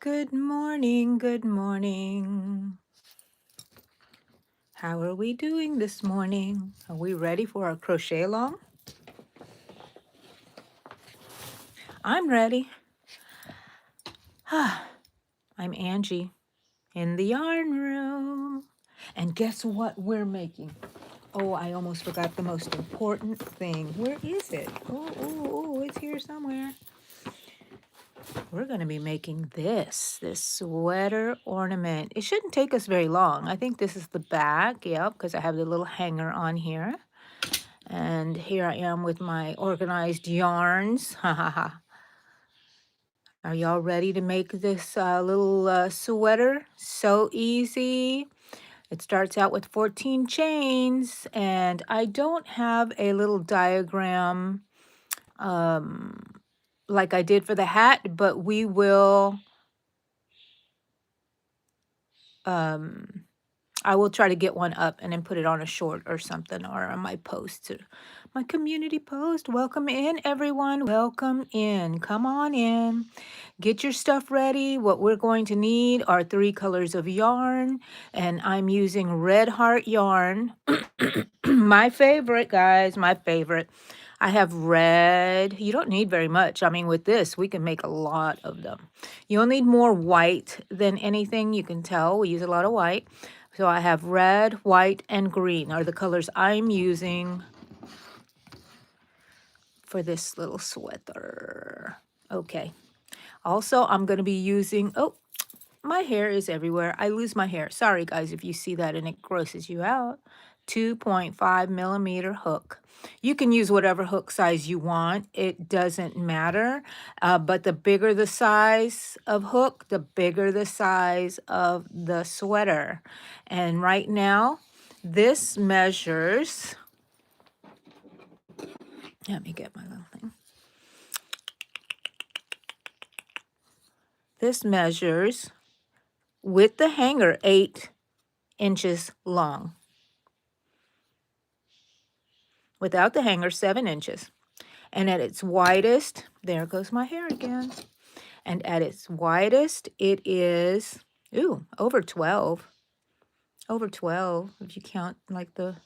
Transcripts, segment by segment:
Good morning, good morning. How are we doing this morning? Are we ready for our crochet along? I'm ready. I'm Angie in the yarn room. And guess what we're making? Oh, I almost forgot the most important thing. Where is it? Oh, it's here somewhere. We're going to be making this sweater ornament. It shouldn't take us very long. I think this is the back, yep, because I have the little hanger on here. And here I am with my organized yarns. Ha ha ha. Are y'all ready to make this little sweater? So easy. It starts out with 14 chains, and I don't have a little diagram like I did for the hat, but we will, I will try to get one up and then put it on a short or something or on my post, my community post. Welcome in, everyone. Welcome in. Come on in. Get your stuff ready. What we're going to need are 3 colors of yarn, and I'm using Red Heart yarn. My favorite, guys, my favorite. I have red. You don't need very much. I mean, with this, we can make a lot of them. You'll need more white than anything. You can tell we use a lot of white. So I have red, white, and green are the colors I'm using for this little sweater. Okay. Also, I'm going to be using, oh, my hair is everywhere. I lose my hair. Sorry, guys, if you see that and it grosses you out. 2.5 millimeter hook. You can use whatever hook size you want. It doesn't matter. But the bigger the size of hook, the bigger the size of the sweater. And right now, this measures, let me get my little thing. This measures with the hanger 8 inches long. Without the hanger, 7 inches. And at its widest, there goes my hair again. And at its widest, it is, over 12. Over 12, if you count like the...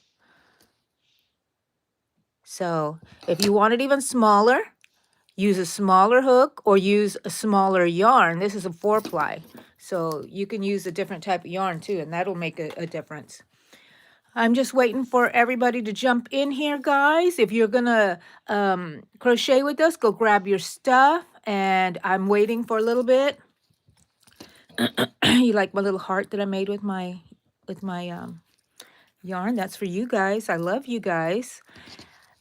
So if you want it even smaller, use a smaller hook or use a smaller yarn. This is a 4-ply. So you can use a different type of yarn too, and that'll make a difference. I'm just waiting for everybody to jump in here, guys. If you're gonna crochet with us, go grab your stuff. And I'm waiting for a little bit. You like my little heart that I made with my yarn? That's for you guys. I love you guys.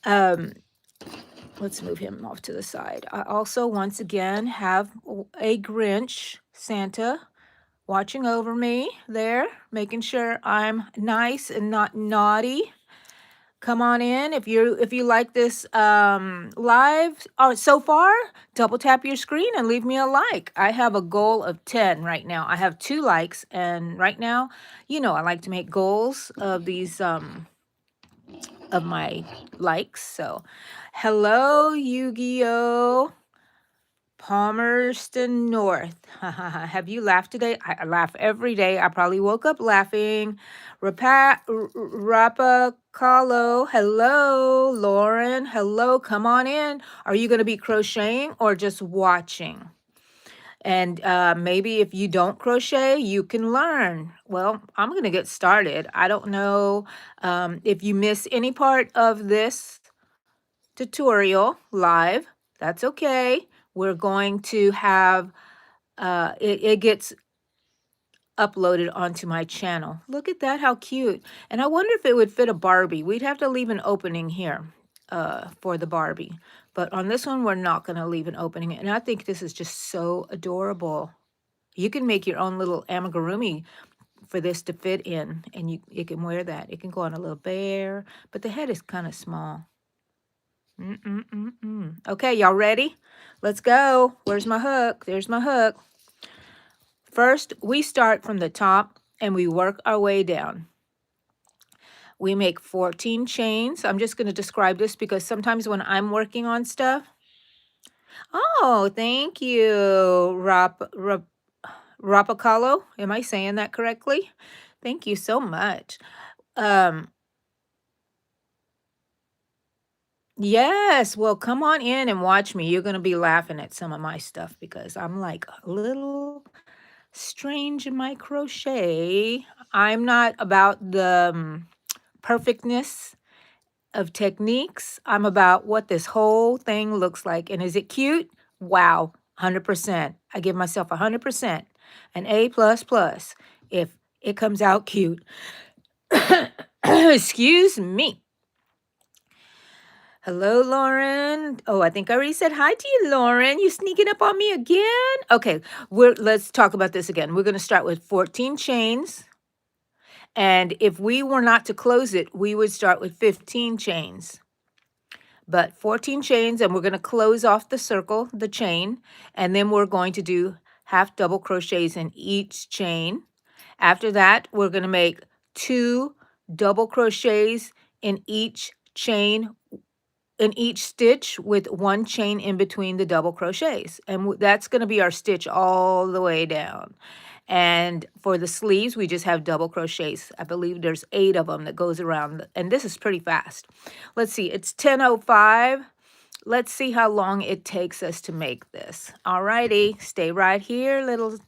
Let's move him off to the side. I also, once again, have a Grinch Santa watching over me there, making sure I'm nice and not naughty. Come on in. If you like this live so far, double tap your screen and leave me a like. I have a goal of 10 right now. I have 2 likes, and right now, I like to make goals of these of my likes. So, hello, Yu-Gi-Oh! Palmerston North. Have you laughed today? I laugh every day. I probably woke up laughing. Rapacalo. Hello, Lauren. Hello, come on in. Are you going to be crocheting or just watching? And maybe if you don't crochet, you can learn. Well, I'm going to get started. I don't know if you miss any part of this tutorial live. That's okay. We're going to have, it gets uploaded onto my channel. Look at that, how cute. And I wonder if it would fit a Barbie. We'd have to leave an opening here for the Barbie. But on this one, we're not going to leave an opening. And I think this is just so adorable. You can make your own little amigurumi for this to fit in. And you can wear that. It can go on a little bear. But the head is kind of small. Okay, y'all ready? Let's go. Where's my hook? There's my hook. First, we start from the top and we work our way down. We make 14 chains. I'm just going to describe this because sometimes when I'm working on stuff. Oh, thank you, Rapacalo. Am I saying that correctly? Thank you so much. Um, yes, well, come on in and watch me. You're gonna be laughing at some of my stuff because I'm like a little strange in my crochet. I'm not about the perfectness of techniques. I'm about what this whole thing looks like. And is it cute? Wow, 100%. I give myself 100%, an A plus plus if it comes out cute. Excuse me. Hello, Lauren. Oh, I think I already said hi to you, Lauren. You sneaking up on me again? Okay, let's talk about this again. We're going to start with 14 chains. And if we were not to close it, we would start with 15 chains. But 14 chains, and we're going to close off the circle, the chain, and then we're going to do half double crochets in each chain. After that, we're going to make 2 double crochets in each chain, in each stitch, with 1 chain in between the double crochets. And that's going to be our stitch all the way down. And for the sleeves, we just have double crochets. I believe there's 8 of them that goes around, and this is pretty fast. Let's see, it's 10:05. Let's see how long it takes us to make this. All righty, stay right here, little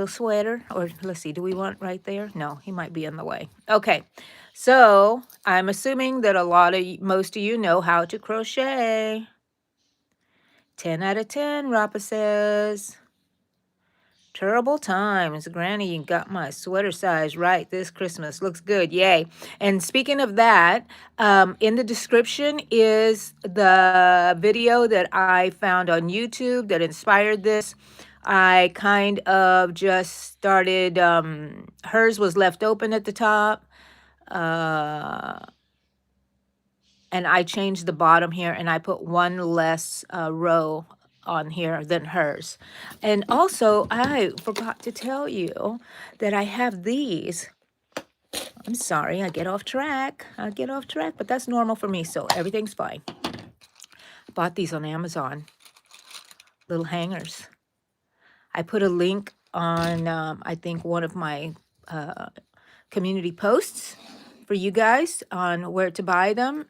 sweater. Or let's see, do we want right there? No, he might be in the way. Okay, so I'm assuming that most of you know how to crochet. 10 out of 10, Rapa says. Terrible times. Granny got my sweater size right this Christmas. Looks good. Yay. And speaking of that, in the description is the video that I found on YouTube that inspired this. I kind of just started, hers was left open at the top. And I changed the bottom here and I put one less row on here than hers. And also, I forgot to tell you that I have these. I'm sorry, I get off track. But that's normal for me, so everything's fine. Bought these on Amazon, little hangers. I put a link on, I think, one of my community posts for you guys on where to buy them,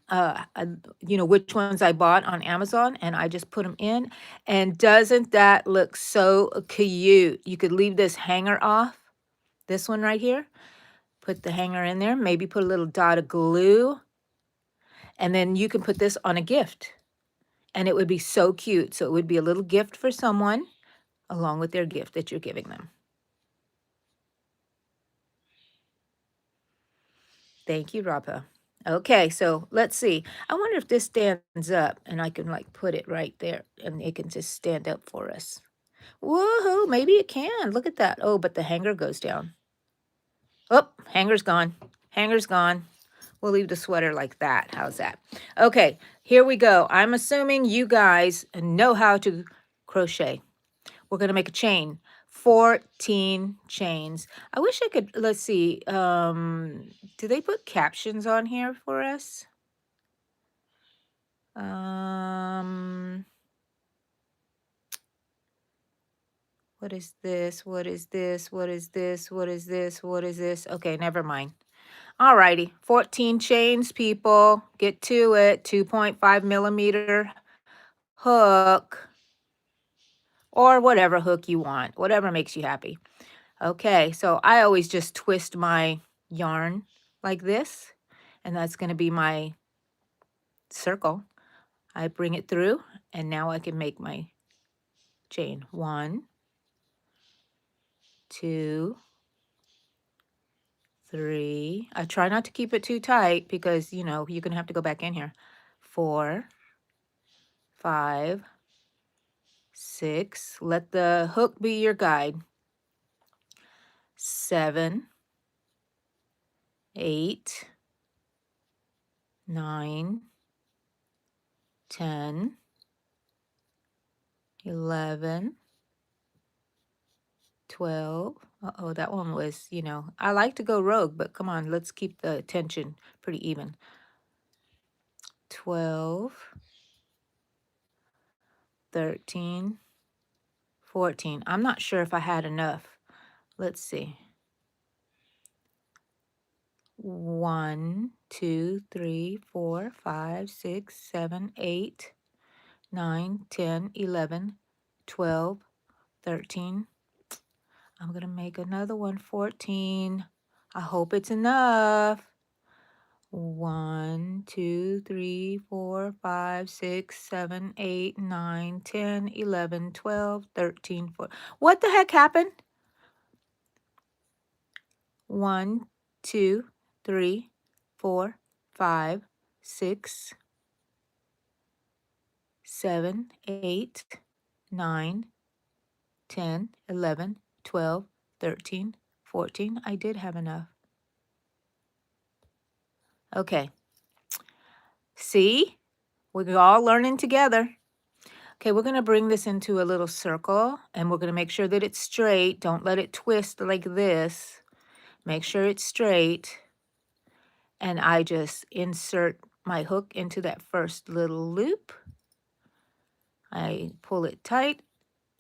which ones I bought on Amazon, and I just put them in. And doesn't that look so cute? You could leave this hanger off, this one right here. Put the hanger in there, maybe put a little dot of glue, and then you can put this on a gift. And it would be so cute. So it would be a little gift for someone along with their gift that you're giving them. Thank you, Rapa. Okay, so let's see. I wonder if this stands up and I can like put it right there and it can just stand up for us. Woohoo, maybe it can. Look at that. Oh, but the hanger goes down. Oh, hanger's gone. Hanger's gone. We'll leave the sweater like that. How's that? Okay, here we go. I'm assuming you guys know how to crochet. We're going to make a chain. 14 chains. I wish I could, let's see, do they put captions on here for us? What is this? What is this? What is this? What is this? What is this? Okay, never mind. All righty, 14 chains, people. Get to it. 2.5 millimeter hook, or whatever hook you want, whatever makes you happy. Okay, so I always just twist my yarn like this, and that's going to be my circle. I bring it through, and now I can make my chain. 1, 2, 3. I try not to keep it too tight because, you're going to have to go back in here. 4, 5, 6. Let the hook be your guide. 7, 8, 9, 10, 11, 12. Uh-oh, that one was, I like to go rogue, but come on, let's keep the tension pretty even. 12, 13, 14. I'm not sure if I had enough. Let's see. 1, 2, 3, 4, 5, 6, 7, 8, 9, 10, 11, 12, 13. I'm going to make another one, 14. I hope it's enough. 1, 2, 3, 4, 5, 6, 7, 8, 9, 10, 11, 12, 13, 14. What the heck happened? 1, 2, 3, 4, 5, 6, 7, 8, 9, 10, 11, 12, 13, 14. I did have enough. Okay. See? We're all learning together. Okay, we're going to bring this into a little circle, and we're going to make sure that it's straight. Don't let it twist like this. Make sure it's straight. And I just insert my hook into that first little loop. I pull it tight,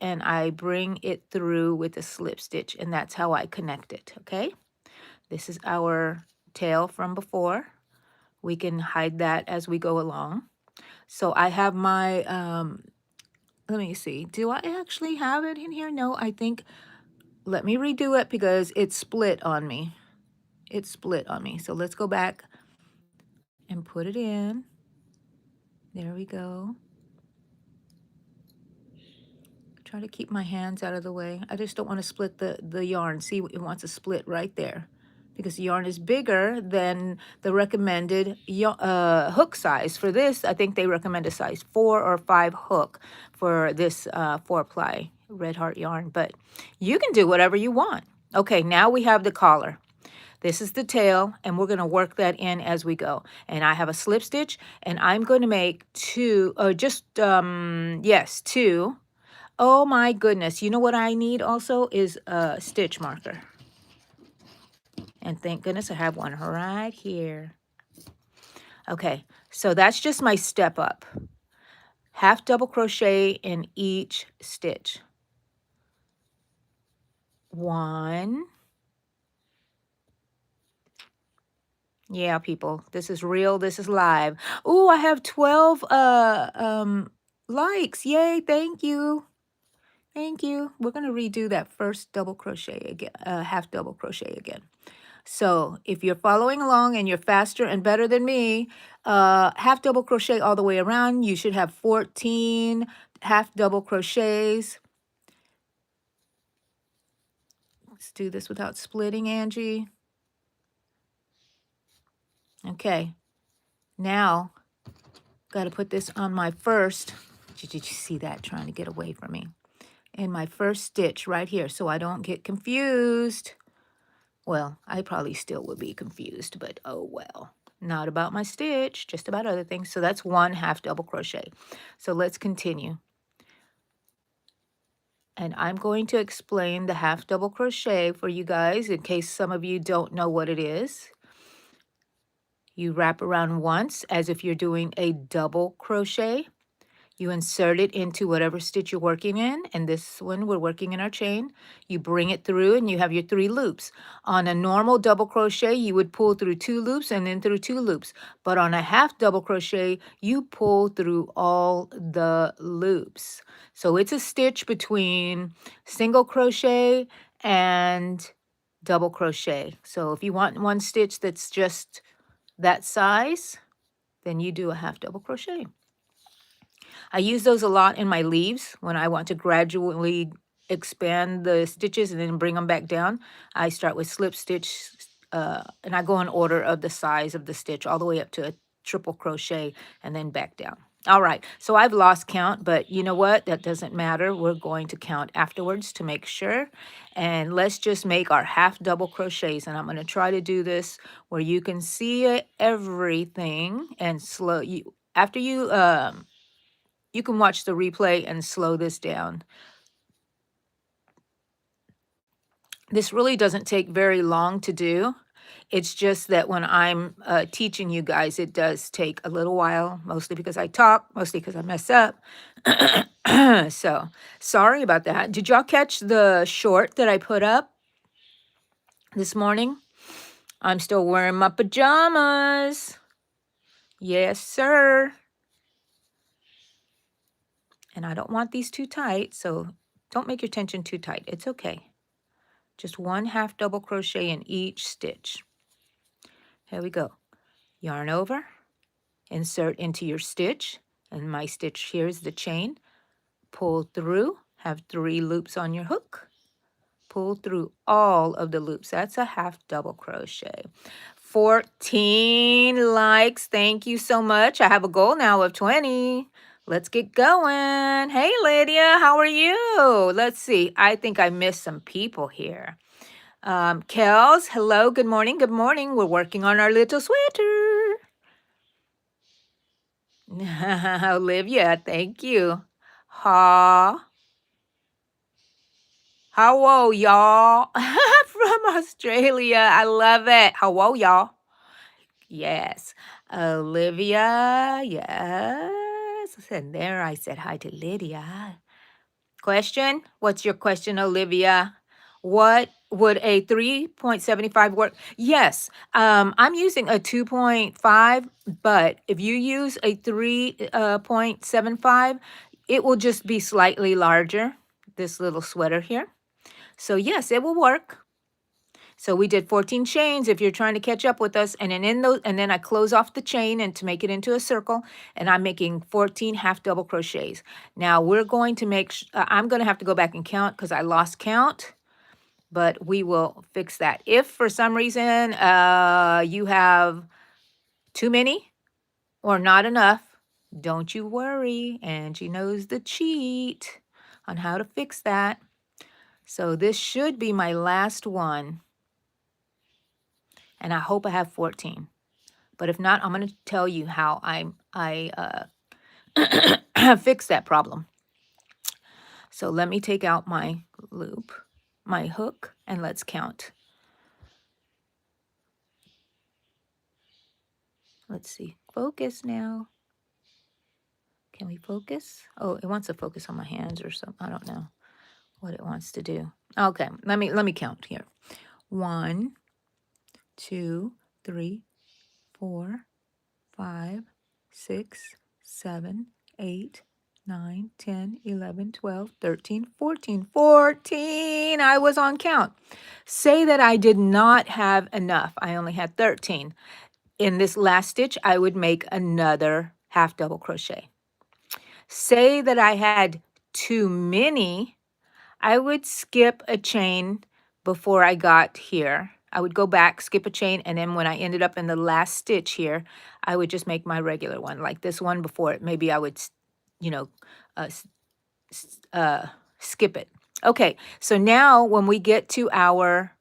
and I bring it through with a slip stitch, and that's how I connect it, okay? This is our tail from before. We can hide that as we go along. So I have my, let me see. Do I actually have it in here? No, I think, let me redo it because it's split on me. It's split on me. So let's go back and put it in. There we go. Try to keep my hands out of the way. I just don't want to split the yarn. See, it wants to split right there because the yarn is bigger than the recommended hook size. For this, I think they recommend a size 4 or 5 hook for this 4-ply Red Heart yarn, but you can do whatever you want. Okay, now we have the collar. This is the tail, and we're going to work that in as we go. And I have a slip stitch, and I'm going to make 2, yes, 2. Oh my goodness. You know what I need also is a stitch marker. And thank goodness I have one right here. Okay, so that's just my step up. Half double crochet in each stitch. 1. Yeah, people, this is real. This is live. Ooh, I have 12 likes. Yay, thank you. Thank you. We're going to redo that first double crochet again, half double crochet again. So if you're following along and you're faster and better than me, half double crochet all the way around. You should have 14 half double crochets. Let's do this without splitting, Angie. Okay. Now, got to put this on my first. Did you see that trying to get away from me? In my first stitch right here so I don't get confused. Well, I probably still would be confused, but oh well. Not about my stitch, just about other things. So that's 1 half double crochet. So let's continue. And I'm going to explain the half double crochet for you guys in case some of you don't know what it is. You wrap around once as if you're doing a double crochet. You insert it into whatever stitch you're working in. And this one, we're working in our chain. You bring it through and you have your 3 loops. On a normal double crochet, you would pull through 2 loops and then through 2 loops. But on a half double crochet, you pull through all the loops. So it's a stitch between single crochet and double crochet. So if you want one stitch that's just that size, then you do a half double crochet. I use those a lot in my leaves when I want to gradually expand the stitches and then bring them back down. I start with slip stitch, and I go in order of the size of the stitch all the way up to a triple crochet and then back down. All right, so I've lost count, but you know what? That doesn't matter. We're going to count afterwards to make sure. And let's just make our half double crochets. And I'm going to try to do this where you can see everything and slow. After you can watch the replay and slow this down. This really doesn't take very long to do. It's just that when I'm teaching you guys, it does take a little while, mostly because I talk, mostly because I mess up. So sorry about that. Did y'all catch the short that I put up this morning? I'm still wearing my pajamas. Yes, sir. And I don't want these too tight, so don't make your tension too tight. It's okay. Just 1/2 double crochet in each stitch. Here we go. Yarn over, insert into your stitch, and my stitch here is the chain. Pull through, have 3 loops on your hook. Pull through all of the loops. That's a 1/2 double crochet. 14 likes. Thank you so much. I have a goal now of 20. Let's get going. Hey, Lydia, how are you? Let's see. I think I missed some people here. Kels, hello, good morning, good morning. We're working on our little sweater. Olivia, thank you. Ha. Hello, y'all. From Australia. I love it. Hello, y'all. Yes. Olivia, yes. And there I said hi to Lydia. Question? What's your question, Olivia? What would a 3.75 work? Yes, I'm using a 2.5, but if you use a 3.75, it will just be slightly larger, this little sweater here. So yes, it will work. So we did 14 chains if you're trying to catch up with us, and then and then I close off the chain and to make it into a circle, and I'm making 14 half double crochets. Now we're going to make I'm going to have to go back and count because I lost count, but we will fix that. If for some reason you have too many or not enough, don't you worry. Angie knows the cheat on how to fix that. So this should be my last one. And I hope I have 14. But if not, I'm going to tell you how I fix that problem. So let me take out my loop, my hook, and let's count. Let's see. Focus now. Can we focus? Oh, it wants to focus on my hands or something. I don't know what it wants to do. Okay, let me count here. 1, 2, 3, 4, 5, 6, 7, 8, 9, 10, 11, 12, 13, 14. 14! I was on count. Say that I did not have enough. I only had 13. In this last stitch, I would make another half double crochet. Say that I had too many. I would skip a chain before I got here. I would go back, skip a chain, and then when I ended up in the last stitch here, I would just make my regular one, like this one before it. Maybe I would, you know, skip it. Okay, so now when we get to our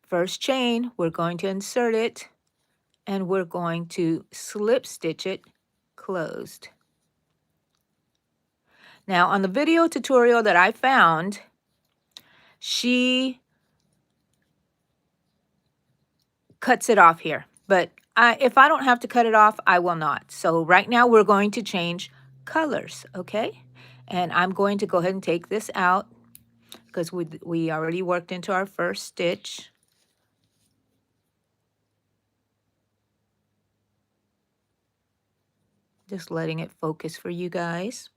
first chain, we're going to insert it, and we're going to slip stitch it closed. Now, on the video tutorial that I found, she cuts it off here. But if I don't have to cut it off, I will not. So right now we're going to change colors, okay? And I'm going to go ahead and take this out because we already worked into our first stitch. Just letting it focus for you guys.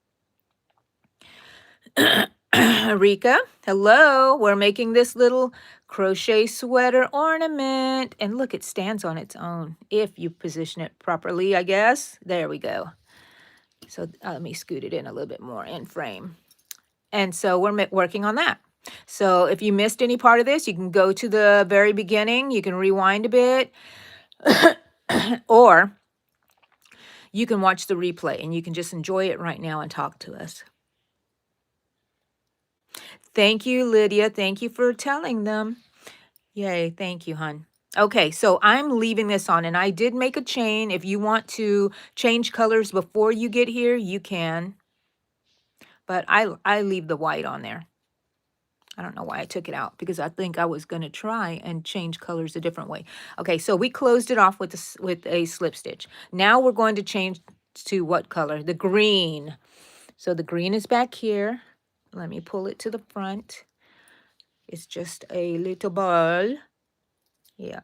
Rika, hello. We're making this little crochet sweater ornament. And look, it stands on its own if you position it properly, I guess. There we go. So let me scoot it in a little bit more in frame. And so we're working on that. So if you missed any part of this, you can go to the very beginning. You can rewind a bit. Or you can watch the replay and you can just enjoy it right now and talk to us. Thank you, Lydia. Thank you for telling them. Yay. Thank you, hon. Okay, so I'm leaving this on, and I did make a chain. If you want to change colors before you get here, you can. But I leave the white on there. I don't know why I took it out because I think I was going to try and change colors a different way. Okay, so we closed it off with with a slip stitch. Now we're going to change to what color? The green. So the green is back here. Let me pull it to the front. It's just a little ball. Yeah.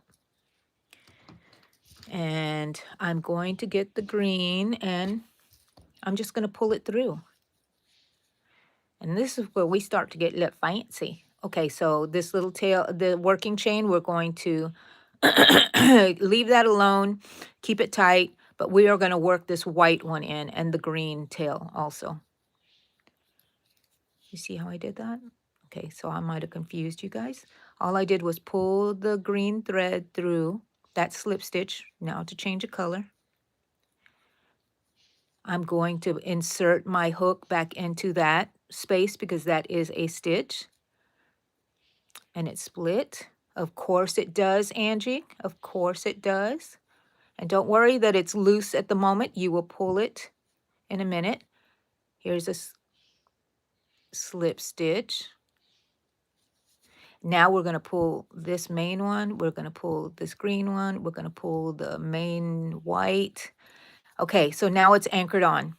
And I'm going to get the green and I'm just going to pull it through. And this is where we start to get a little fancy. Okay, so this little tail, the working chain, we're going to leave that alone, keep it tight, but we are going to work this white one in and the green tail also. You see how I did that? Okay, so I might have confused you guys. All I did was pull the green thread through that slip stitch. Now to change a color, I'm going to insert my hook back into that space because that is a stitch. And it split. Of course it does, Angie. Of course it does. And don't worry that it's loose at the moment. You will pull it in a minute. Here's a slip stitch. Now we're going to pull this main one. We're going to pull this green one. We're going to pull the main white. Okay, so now it's anchored on.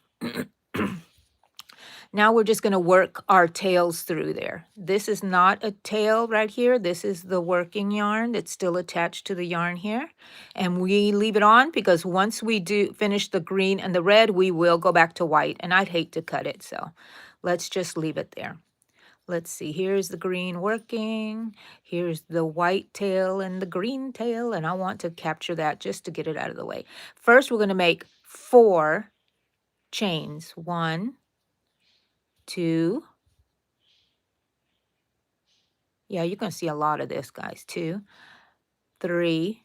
Now we're just going to work our tails through there. This is not a tail right here. This is the working yarn that's still attached to the yarn here. And we leave it on because once we do finish the green and the red, we will go back to white. And I'd hate to cut it, so let's just leave it there. Let's see, here's the green working. Here's the white tail and the green tail. And I want to capture that just to get it out of the way. First, we're going to make 4 chains. 1, 2. Yeah, you're going to see a lot of this, guys. 2, 3,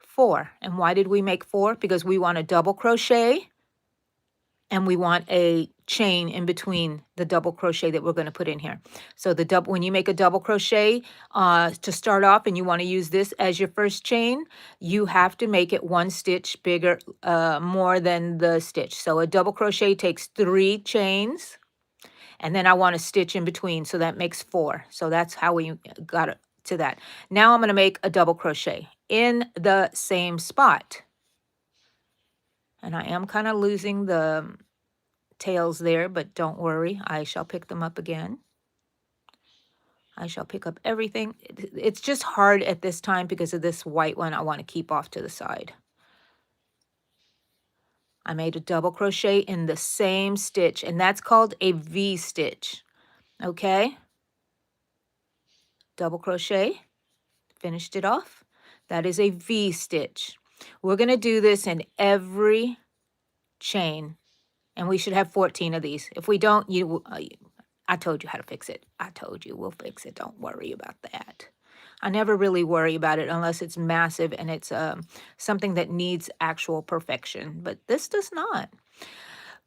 4. And why did we make 4? Because we want a double crochet and we want a chain in between the double crochet that we're going to put in here. So when you make a double crochet to start off and you want to use this as your first chain, you have to make it 1 stitch bigger, more than the stitch. So a double crochet takes 3 chains. And then I want to stitch in between, so that makes 4. So that's how we got it to that. Now I'm going to make a double crochet in the same spot. And I am kind of losing the tails there, but don't worry, I shall pick them up again. I shall pick up everything. It's just hard at this time because of this white one I want to keep off to the side. I made a double crochet in the same stitch, and that's called a V stitch. Okay? Double crochet. Finished it off. That is a V stitch. We're going to do this in every chain, and we should have 14 of these. If we don't, I told you how to fix it. I told you we'll fix it. Don't worry about that. I never really worry about it unless it's massive and it's something that needs actual perfection, but this does not.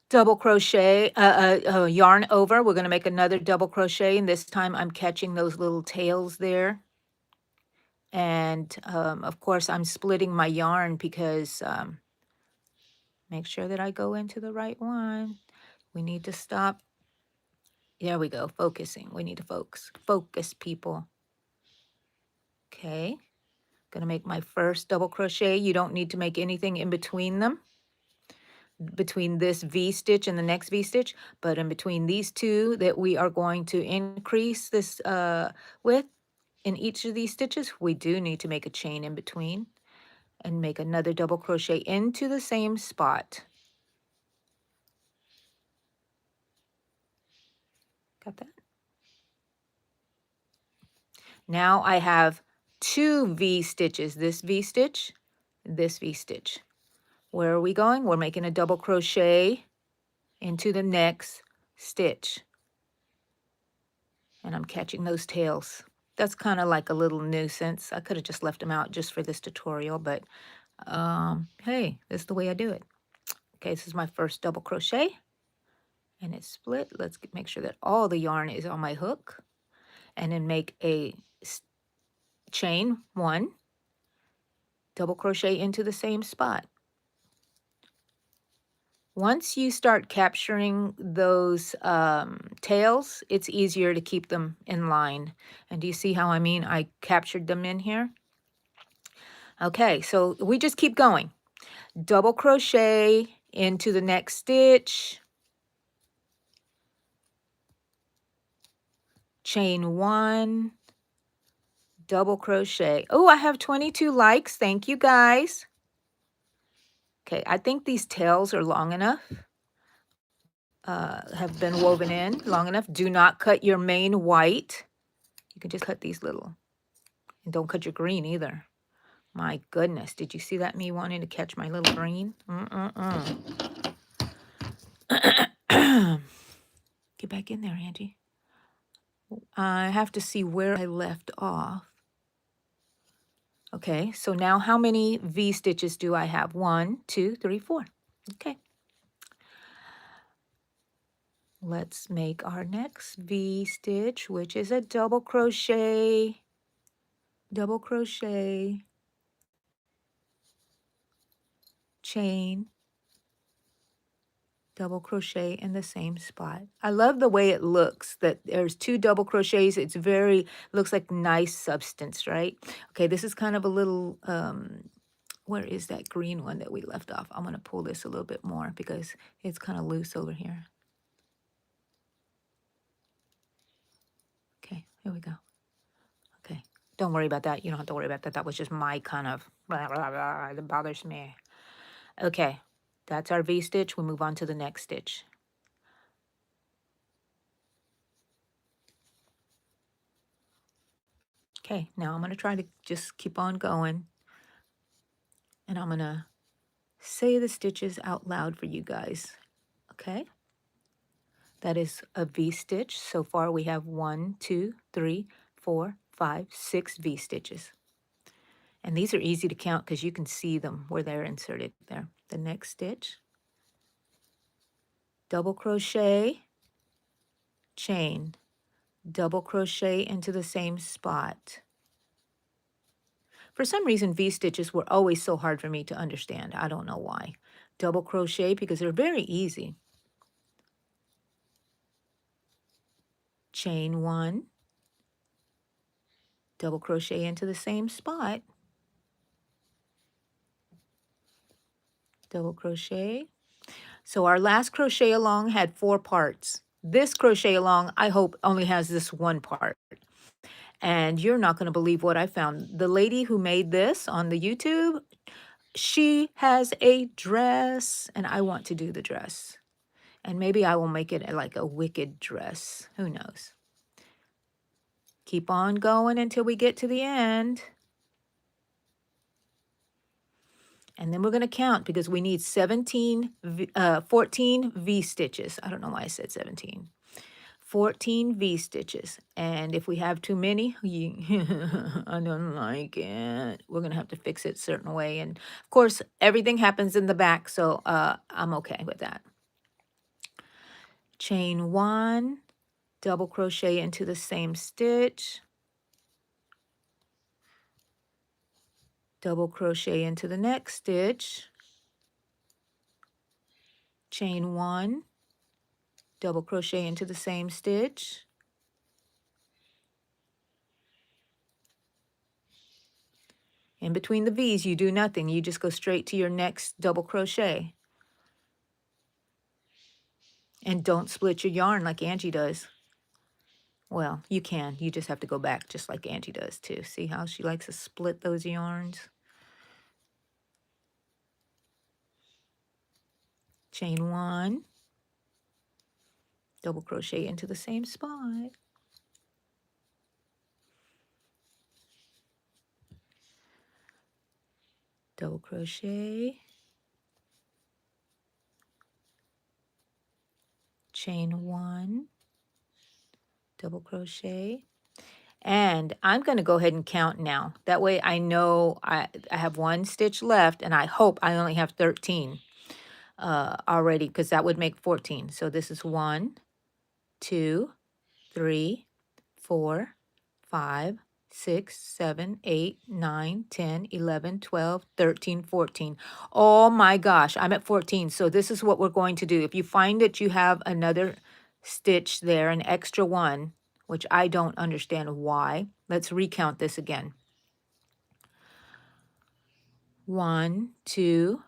Double crochet, yarn over. We're going to make another double crochet, and this time I'm catching those little tails there. And of course, I'm splitting my yarn because make sure that I go into the right one. We need to stop. There we go, focusing. We need to focus, people. Okay, gonna make my first double crochet. You don't need to make anything in between them, between this V stitch and the next V stitch, but in between these two that we are going to increase this width in each of these stitches, we do need to make a chain in between and make another double crochet into the same spot. Got that? Now I have 2 V stitches, this V stitch, this V stitch. Where are we going? We're making a double crochet into the next stitch. And I'm catching those tails. That's kind of like a little nuisance. I could have just left them out just for this tutorial, but hey, this is the way I do it. Okay, this is my first double crochet. And it's split. Let's make sure that all the yarn is on my hook. And then make a chain 1, double crochet into the same spot. Once you start capturing those tails, it's easier to keep them in line. And do you see how I captured them in here? Okay, so we just keep going. Double crochet into the next stitch, chain 1, double crochet. Oh, I have 22 likes. Thank you, guys. Okay, I think these tails are long enough. Have been woven in long enough. Do not cut your main white. You can just cut these little. And don't cut your green either. My goodness, did you see that, me wanting to catch my little green? Get back in there, Angie. I have to see where I left off. Okay, so now how many V stitches do I have? 1, 2, 3, 4. Okay. Let's make our next V stitch, which is a double crochet, chain, double crochet in the same spot. I love the way it looks, that there's 2 double crochets. It's very, looks like nice substance, right? Okay, this is kind of a little, where is that green one that we left off? I'm going to pull this a little bit more because it's kind of loose over here. Okay, here we go. Okay, don't worry about that. You don't have to worry about that. That was just my kind of, blah, blah, blah, that bothers me. Okay, that's our V stitch. We move on to the next stitch. Okay, now I'm going to try to just keep on going. And I'm going to say the stitches out loud for you guys. Okay? That is a V stitch. So far we have 1, 2, 3, 4, 5, 6 V stitches. And these are easy to count because you can see them where they're inserted there. The next stitch, double crochet, chain, double crochet into the same spot. For some reason, V stitches were always so hard for me to understand. I don't know why. Double crochet because they're very easy. Chain 1, double crochet into the same spot, double crochet. So our last crochet along had 4 parts. This crochet along, I hope, only has this one part. And you're not going to believe what I found. The lady who made this on the YouTube, she has a dress, and I want to do the dress. And maybe I will make it like a wicked dress. Who knows? Keep on going until we get to the end. And then we're going to count because we need 14 V stitches. I don't know why I said 17. 14 V stitches. And if we have too many, I don't like it. We're going to have to fix it a certain way. And of course, everything happens in the back, so I'm okay with that. Chain 1, double crochet into the same stitch, double crochet into the next stitch, chain 1, double crochet into the same stitch, in between the V's you do nothing, you just go straight to your next double crochet. And don't split your yarn like Angie does. Well, you can. You just have to go back just like Angie does too. See how she likes to split those yarns? Chain 1, double crochet into the same spot. Double crochet. Chain 1, double crochet. And I'm going to go ahead and count now. That way I know I have 1 stitch left, and I hope I only have 13 already, because that would make 14. So this is 1, 2, 3, 4, 5, 6, 7, 8, 9, 10, 11, 12, 13, 14. Oh my gosh, I'm at 14. So this is what we're going to do. If you find that you have another stitch there, an extra one, which I don't understand why, let's recount this again. 1, 2,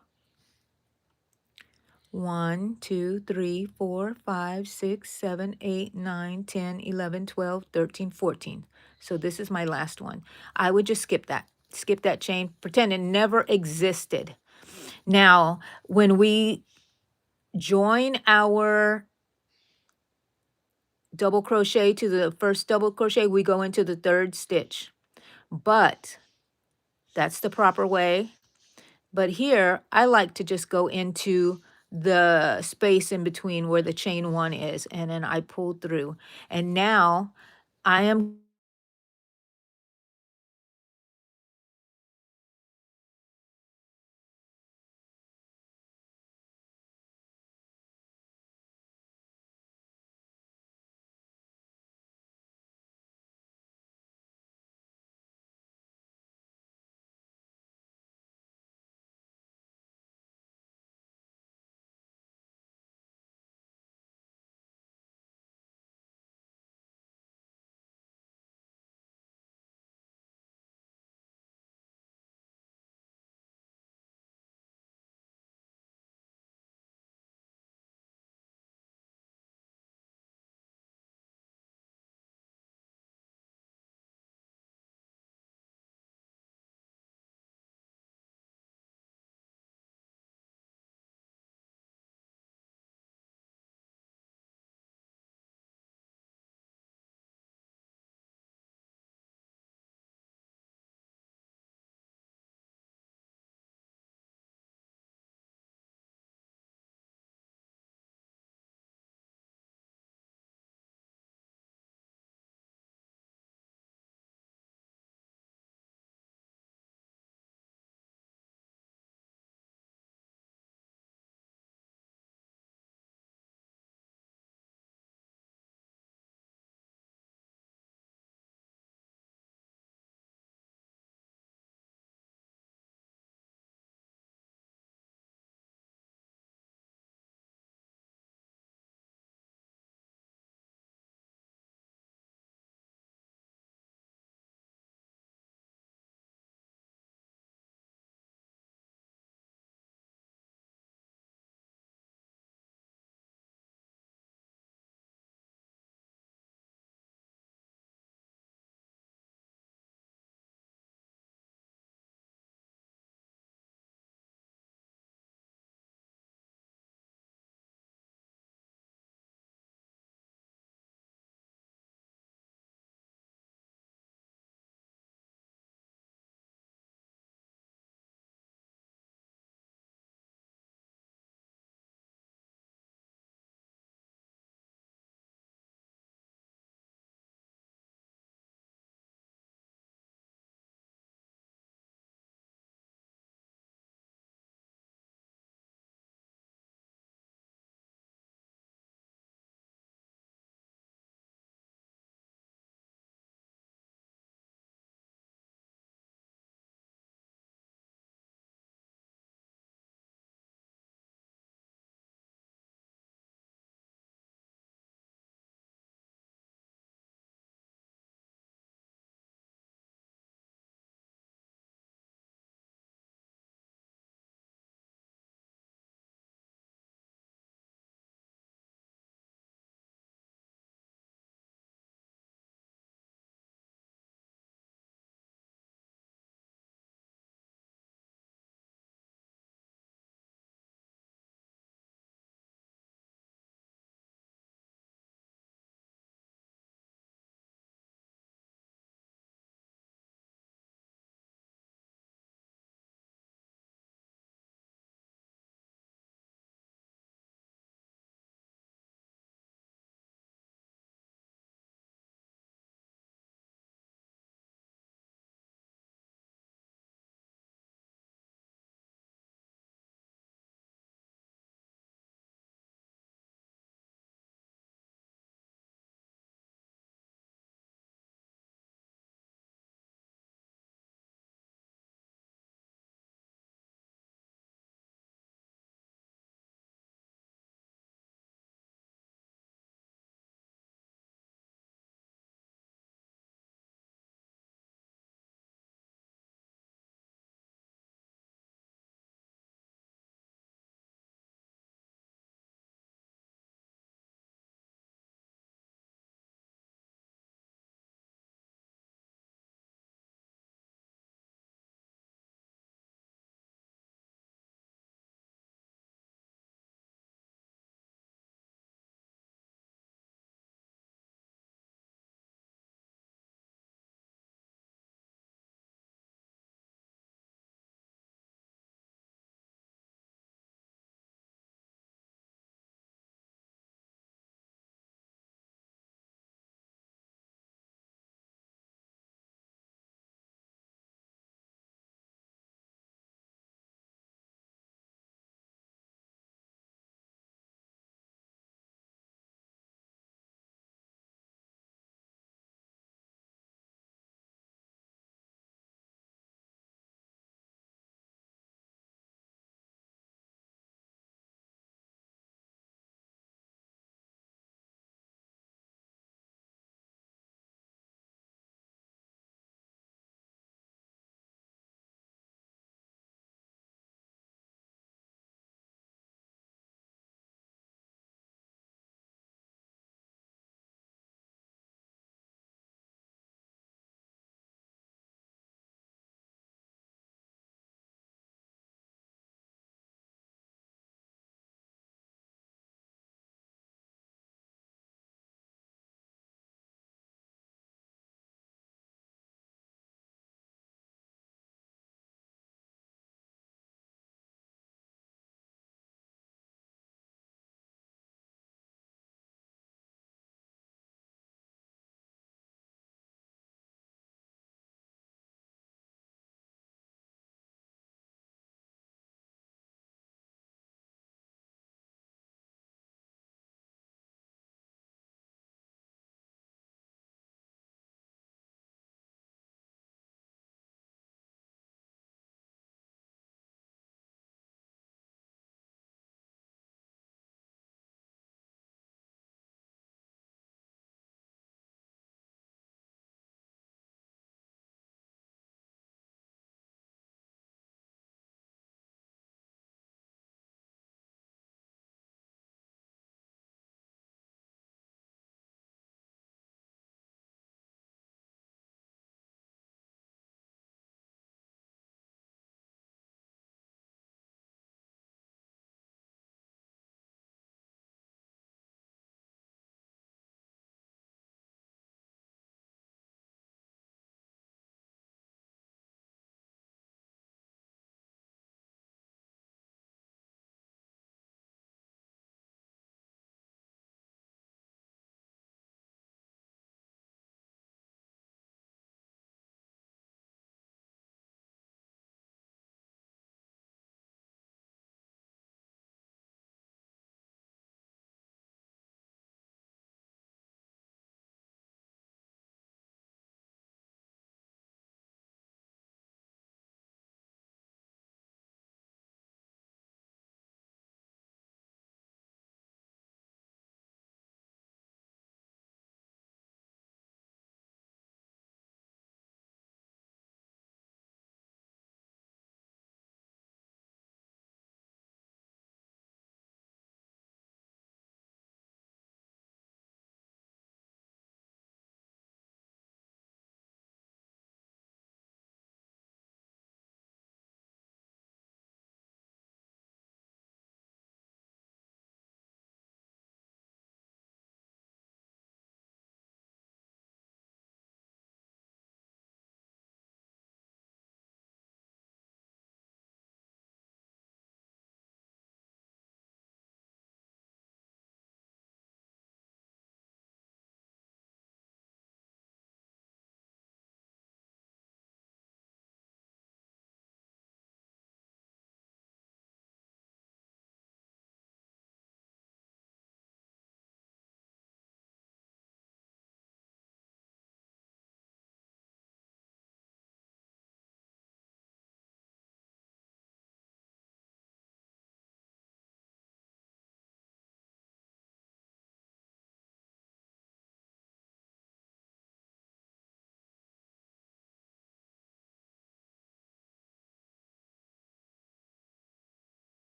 1, 2, 3, 4, 5, 6, 7, 8, 9, 10, 11, 12, 13, 14. So this is my last one. I would just skip that. Skip that chain, pretend it never existed. Now, when we join our double crochet to the first double crochet, we go into the third stitch. But that's the proper way. But here, I like to just go into the space in between where the chain one is, and then I pull through. And now I am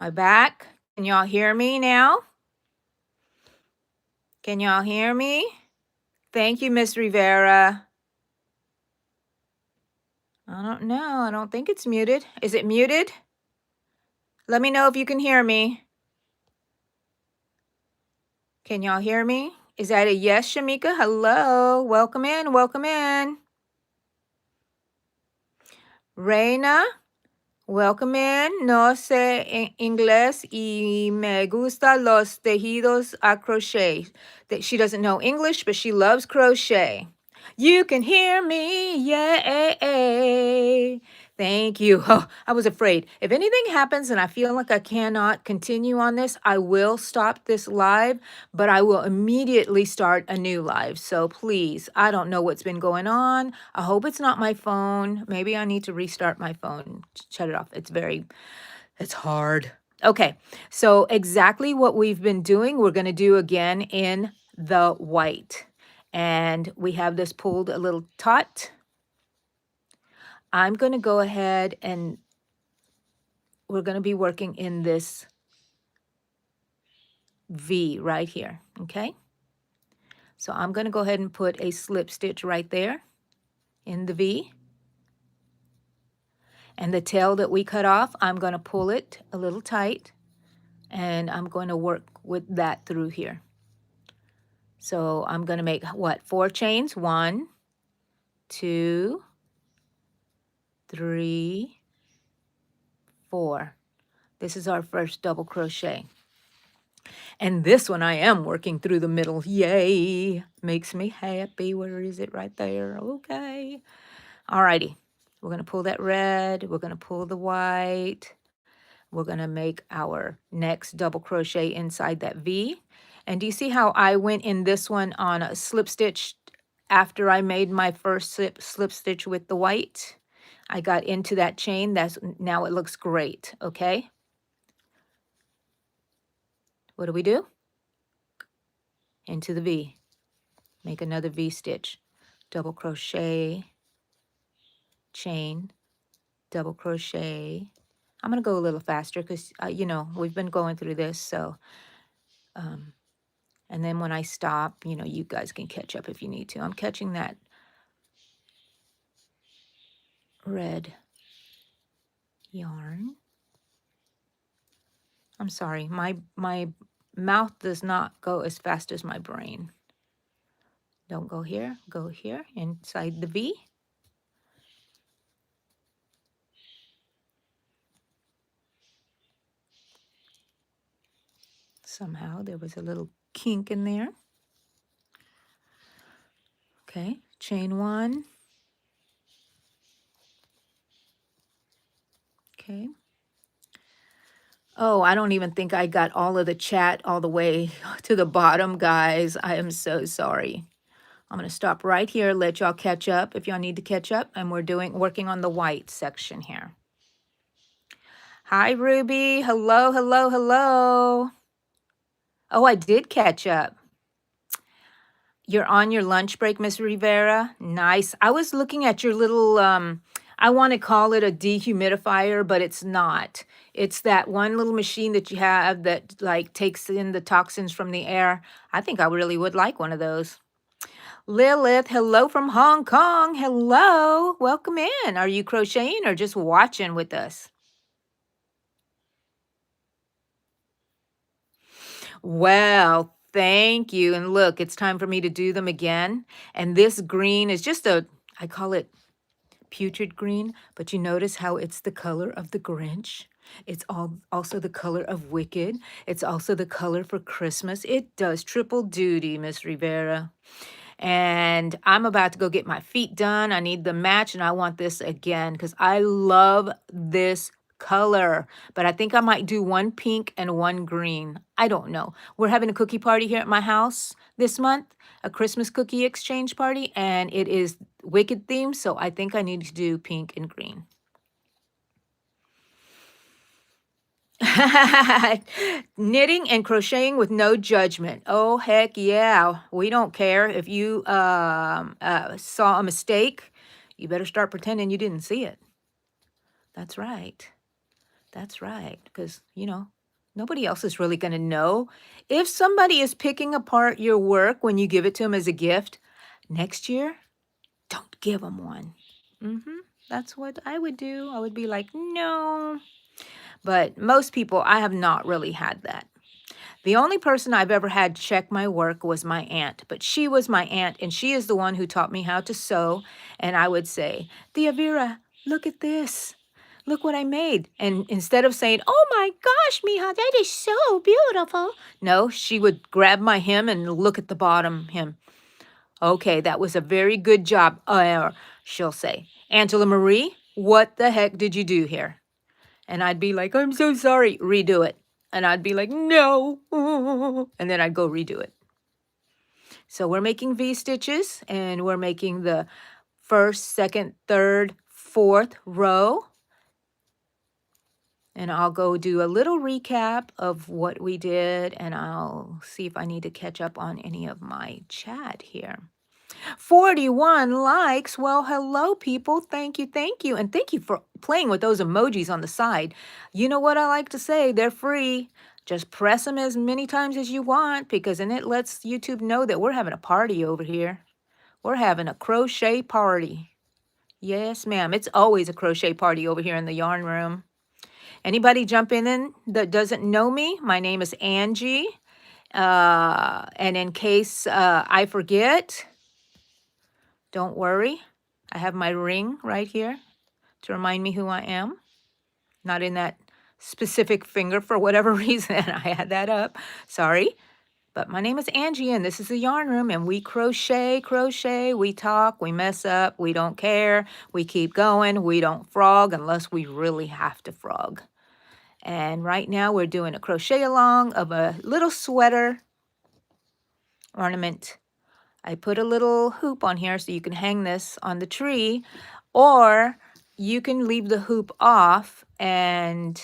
My back. Can y'all hear me now? Can y'all hear me? Thank you, Miss Rivera. I don't know. I don't think it's muted. Is it muted? Let me know if you can hear me. Can y'all hear me? Is that a yes, Shamika? Hello. Welcome in. Welcome in. Reina, welcome in. No sé inglés y me gusta los tejidos a crochet. That she doesn't know English, but she loves crochet. You can hear me. Yay. Thank you. Oh, I was afraid. If anything happens and I feel like I cannot continue on this, I will stop this live, but I will immediately start a new live. So please, I don't know what's been going on. I hope it's not my phone. Maybe I need to restart my phone, shut it off. It's hard. Okay, so exactly what we've been doing, we're going to do again in the white. And we have this pulled a little taut. I'm going to go ahead and we're going to be working in this V right here, okay? So I'm going to go ahead and put a slip stitch right there in the V. And the tail that we cut off, I'm going to pull it a little tight, and I'm going to work with that through here. So I'm going to make, what, 4 chains? 1, 2, 3, 4. This is our first double crochet. And this one I am working through the middle. Yay! Makes me happy. Where is it? Right there. Okay. Alrighty. We're going to pull that red. We're going to pull the white. We're going to make our next double crochet inside that V. And do you see how I went in this one on a slip stitch after I made my first slip stitch with the white? I got into that chain. Now it looks great, okay? What do we do? Into the V. Make another V stitch. Double crochet, chain, double crochet. I'm going to go a little faster because, you know, we've been going through this. So, and then when I stop, you know, you guys can catch up if you need to. I'm catching that red yarn. I'm sorry, my mouth does not go as fast as my brain. Don't go here, inside the V. Somehow there was a little kink in there. Okay, chain 1. Okay. Oh, I don't even think I got all of the chat all the way to the bottom, guys. I am so sorry. I'm going to stop right here, let y'all catch up if y'all need to catch up, and we're working on the white section here. Hi, Ruby. Hello, hello, hello. Oh, I did catch up. You're on your lunch break, Miss Rivera. Nice. I was looking at your little, I want to call it a dehumidifier, but it's not. It's that one little machine that you have that like takes in the toxins from the air. I think I really would like one of those. Lilith, hello from Hong Kong. Hello. Welcome in. Are you crocheting or just watching with us? Well, thank you. And look, it's time for me to do them again. And this green is just I call it putrid green, but you notice how it's the color of the Grinch. It's also the color of Wicked. It's also the color for Christmas. It does triple duty, Miss Rivera. And I'm about to go get my feet done. I need the match, and I want this again because I love this color. But I think I might do one pink and one green. I don't know. We're having a cookie party here at my house this month, a Christmas cookie exchange party, and it is Wicked themed, so I think I need to do pink and green. Knitting and crocheting with no judgment. Oh, heck yeah. We don't care. If you saw a mistake, you better start pretending you didn't see it. That's right. That's right, because, nobody else is really going to know. If somebody is picking apart your work when you give it to them as a gift, next year, don't give them one. That's what I would do. I would be like, no. But most people, I have not really had that. The only person I've ever had check my work was my aunt, but she was my aunt, and she is the one who taught me how to sew. And I would say, Tia Vera, look at this. Look what I made. And instead of saying, oh my gosh, mija, that is so beautiful. No, she would grab my hem and look at the bottom hem. Okay, that was a very good job. Or she'll say, Angela Marie, what the heck did you do here? And I'd be like, I'm so sorry. Redo it. And I'd be like, no. And then I'd go redo it. So we're making V stitches, and we're making the first, second, third, fourth row. And I'll go do a little recap of what we did, and I'll see if I need to catch up on any of my chat here. 41 likes. Well, hello, people. Thank you, thank you. And thank you for playing with those emojis on the side. You know what I like to say? They're free. Just press them as many times as you want, because then it lets YouTube know that we're having a party over here. We're having a crochet party. Yes, ma'am. It's always a crochet party over here in the yarn room. Anybody jump in that doesn't know me? My name is Angie. And in case I forget, don't worry. I have my ring right here to remind me who I am. Not in that specific finger for whatever reason. I had that up. Sorry. But my name is Angie, and this is the yarn room, and we crochet, we talk, we mess up, we don't care, we keep going, we don't frog unless we really have to frog. And right now we're doing a crochet along of a little sweater ornament. I put a little hoop on here so you can hang this on the tree, or you can leave the hoop off and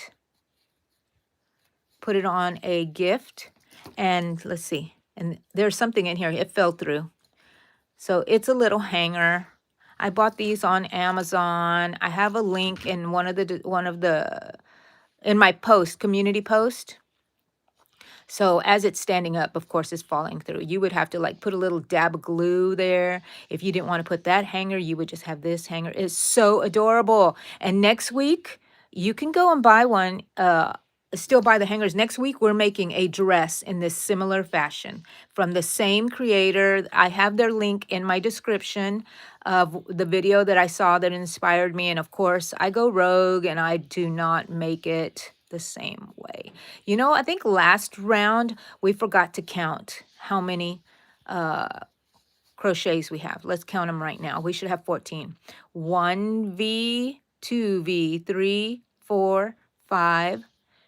put it on a gift. And let's see, and there's something in here. It fell through. So it's a little hanger. I bought these on Amazon. I have a link in in my post, community post. So as it's standing up, of course, it's falling through. You would have to like put a little dab of glue there. If you didn't want to put that hanger, you would just have this hanger. It's so adorable. And next week, you can go and buy one, still buy the hangers. Next week, we're making a dress in this similar fashion from the same creator. I have their link in my description of the video that I saw that inspired me. And of course, I go rogue and I do not make it the same way. I think last round we forgot to count how many crochets we have. Let's count them right now. We should have 14. 1V, 2V, 3, 4, 5,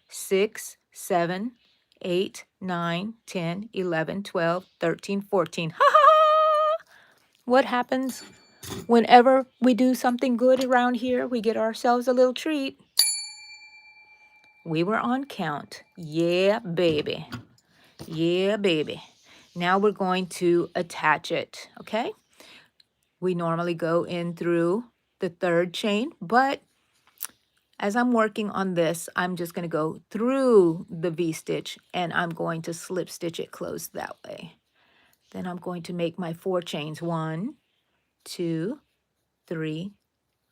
6, 7, 8, 9, 10, 11, 12, 13, 14. Ha ha! What happens whenever we do something good around here? We get ourselves a little treat. We were on count. Yeah, baby. Yeah, baby. Now we're going to attach it, okay? We normally go in through the third chain, but as I'm working on this, I'm just going to go through the V-stitch, and I'm going to slip stitch it closed that way. Then I'm going to make my 4 chains. 1, 2, 3,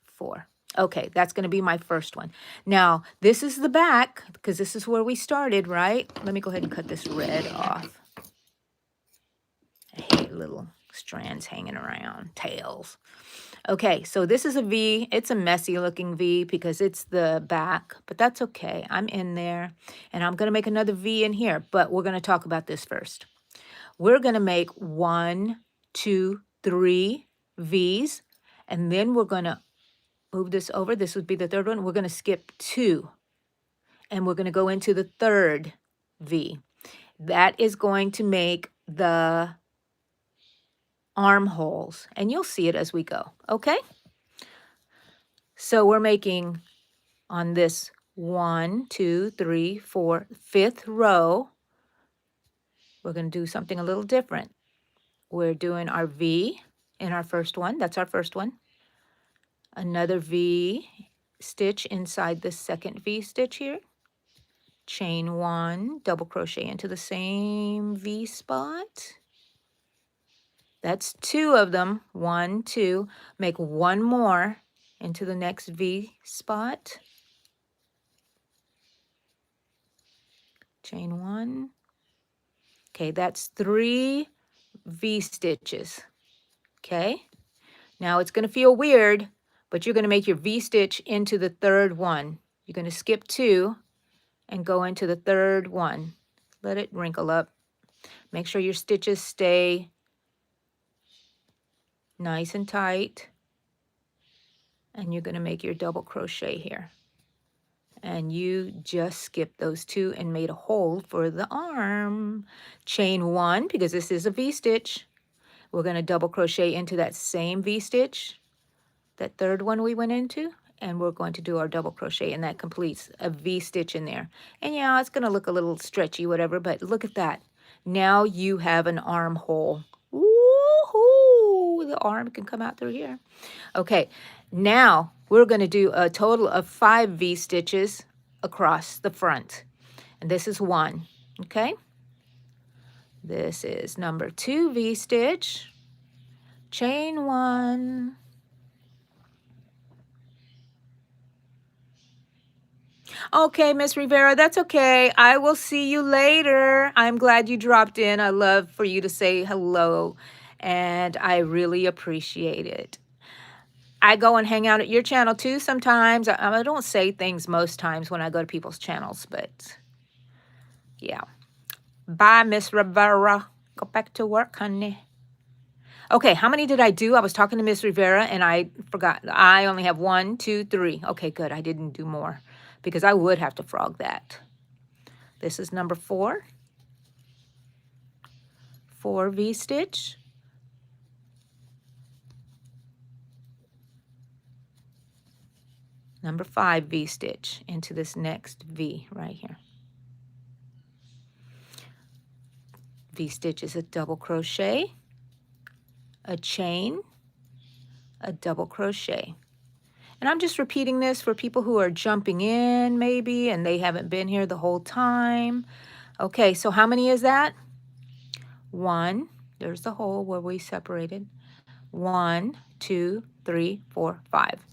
4. Okay, that's going to be my first one. Now, this is the back, because this is where we started, right? Let me go ahead and cut this red off. I hate little strands hanging around, tails. Okay, so this is a V. It's a messy looking V because it's the back, but that's okay. I'm in there, and I'm going to make another V in here, but we're going to talk about this first. We're going to make 1, 2, 3 V's, and then we're going to move this over. This would be the third one. We're going to skip 2, and we're going to go into the third V. That is going to make the armholes, and you'll see it as we go, okay? So we're making on this 1, 2, 3, 4, 5th row, we're going to do something a little different. We're doing our V in our first one. That's our first one. Another V, stitch inside the second V stitch here. Chain 1, double crochet into the same V spot. That's 2 of them. 1, 2. Make 1 more into the next V spot. Chain 1. Okay, that's 3 V stitches. Okay, now it's going to feel weird, but you're going to make your V stitch into the third one. You're going to skip 2 and go into the third one. Let it wrinkle up. Make sure your stitches stay nice and tight. And you're going to make your double crochet here. And you just skipped those 2 and made a hole for the arm. Chain 1, because this is a V stitch. We're going to double crochet into that same V stitch, that third one we went into, and we're going to do our double crochet, and that completes a V stitch in there. And yeah, it's going to look a little stretchy, whatever, but look at that. Now you have an armhole. Woohoo! The arm can come out through here. Okay, now we're going to do a total of 5 V stitches across the front. And this is 1, okay? This is number 2 V stitch. Chain 1. Okay, Miss Rivera, that's okay. I will see you later. I'm glad you dropped in. I love for you to say hello, and I really appreciate it. I go and hang out at your channel too sometimes. I don't say things most times when I go to people's channels, but yeah. Bye, Miss Rivera. Go back to work, honey. Okay, how many did I do? I was talking to Miss Rivera and I forgot. I only have 1, 2, 3. Okay, good. I didn't do more because I would have to frog that. This is number 4. 4 V stitch. Number 5 V stitch into this next V right here. V stitch is a double crochet, a chain, a double crochet. And I'm just repeating this for people who are jumping in maybe and they haven't been here the whole time. Okay, so how many is that? 1, there's the hole where we separated. 1, 2, 3, 4, 5.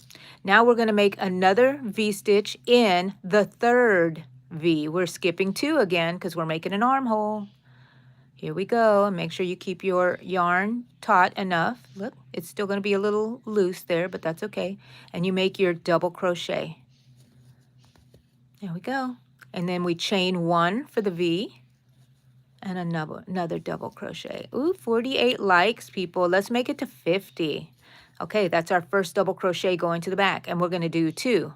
Now we're going to make another V stitch in the third V. We're skipping 2 again because we're making an armhole. Here we go, and make sure you keep your yarn taut enough. Look, it's still going to be a little loose there, but that's okay. And you make your double crochet. There we go. And then we chain 1 for the V and another double crochet. Ooh, 48 likes, people. Let's make it to 50. Okay, that's our first double crochet going to the back, and we're going to do 2.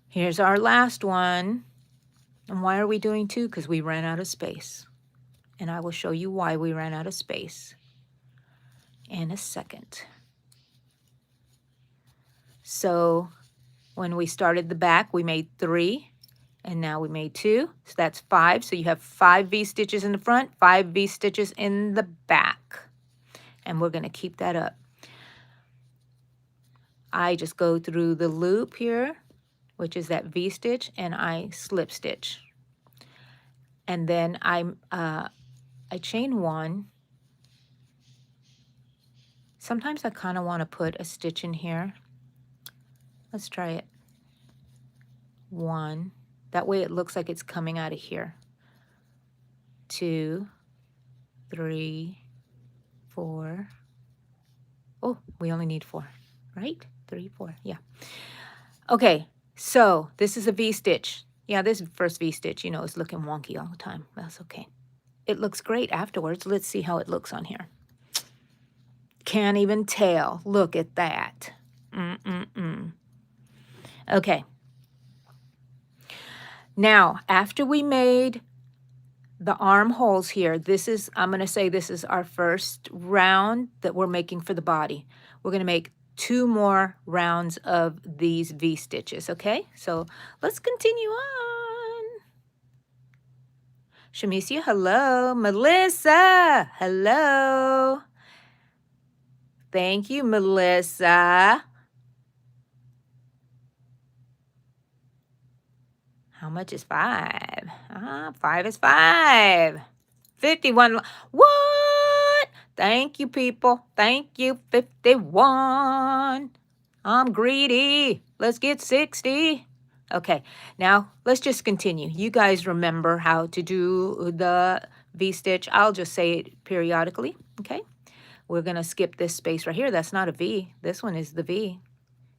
Here's our last one. And why are we doing 2? Because we ran out of space. And I will show you why we ran out of space in a second. So when we started the back, we made 3, and now we made 2. So that's 5. So you have 5 V stitches in the front, 5 V stitches in the back. And we're going to keep that up. I just go through the loop here, which is that V stitch, and I slip stitch. And then I chain 1. Sometimes I kind of want to put a stitch in here. Let's try it. 1. That way it looks like it's coming out of here. 2, 3, 4. Oh, we only need 4, right? 3, 4, yeah. Okay, so this is a V stitch. Yeah, this first V stitch, you know, is looking wonky all the time. That's okay. It looks great afterwards. Let's see how it looks on here. Can't even tell. Look at that. Okay. Now, after we made the armholes here, I'm going to say this is our first round that we're making for the body. We're going to make 2 more rounds of these V stitches, okay? So let's continue on. Shamicia, hello. Melissa, hello. Thank you, Melissa. How much is 5? 5 is 5. 51. What? Thank you, people. Thank you, 51. I'm greedy. Let's get 60. Okay, now let's just continue. You guys remember how to do the V-stitch. I'll just say it periodically, okay? We're going to skip this space right here. That's not a V. This one is the V.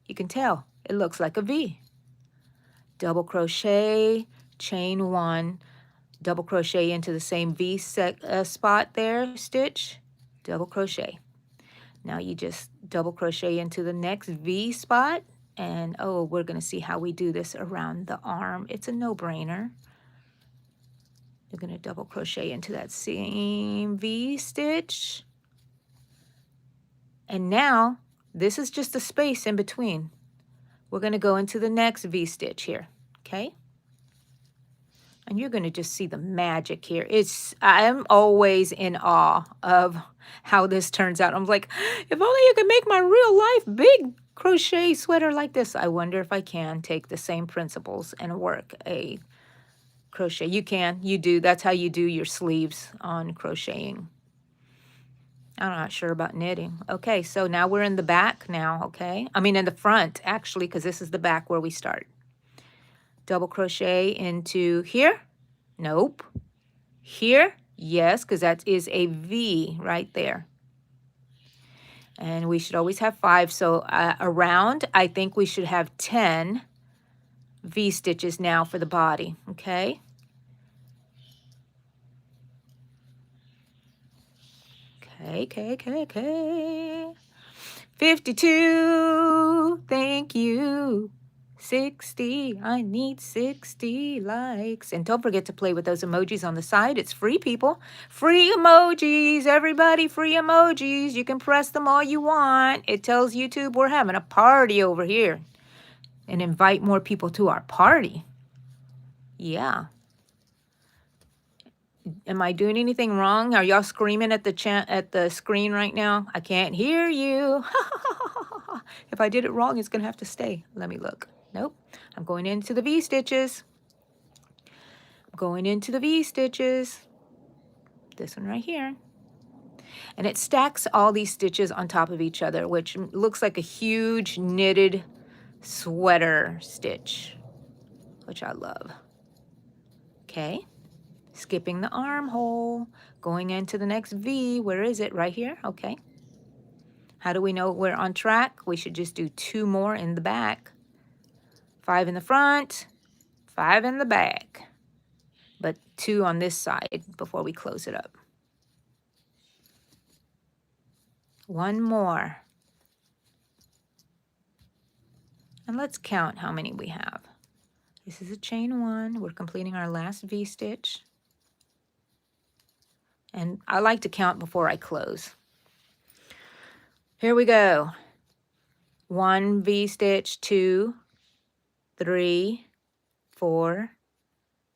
You can tell. It looks like a V. Double crochet, chain 1, double crochet into the same V spot there, stitch, double crochet. Now you just double crochet into the next V spot, and oh, we're going to see how we do this around the arm. It's a no-brainer. You're going to double crochet into that same V stitch. And now, this is just a space in between. We're going to go into the next V stitch here, okay? And you're going to just see the magic here. I'm always in awe of how this turns out. I'm like, if only you could make my real life big crochet sweater like this. I wonder if I can take the same principles and work a crochet. You can, you do. That's how you do your sleeves on crocheting. I'm not sure about knitting. Okay, so now we're in the back now, okay? I mean in the front, actually, because this is the back where we start. Double crochet into here. Nope. Here, yes, because that is a V right there. And we should always have 5. So around, I think we should have 10 V stitches now for the body, okay? Okay. 52, thank you. 60, I need 60 likes. And don't forget to play with those emojis on the side. It's free, people. Free emojis, everybody, free emojis. You can press them all you want. It tells YouTube we're having a party over here. And invite more people to our party. Yeah. Am I doing anything wrong? Are y'all screaming at the screen right now? I can't hear you. If I did it wrong, it's going to have to stay. Let me look. Nope. I'm going into the V stitches. I'm going into the V stitches. This one right here. And it stacks all these stitches on top of each other, which looks like a huge knitted sweater stitch, which I love. Okay. Skipping the armhole, going into the next V. Where is it? Right here? Okay. How do we know we're on track? We should just do 2 more in the back. 5 in the front, 5 in the back. But 2 on this side before we close it up. 1 more. And let's count how many we have. This is a chain 1. We're completing our last V stitch. And I like to count before I close. Here we go. 1 V stitch, 2, 3, 4,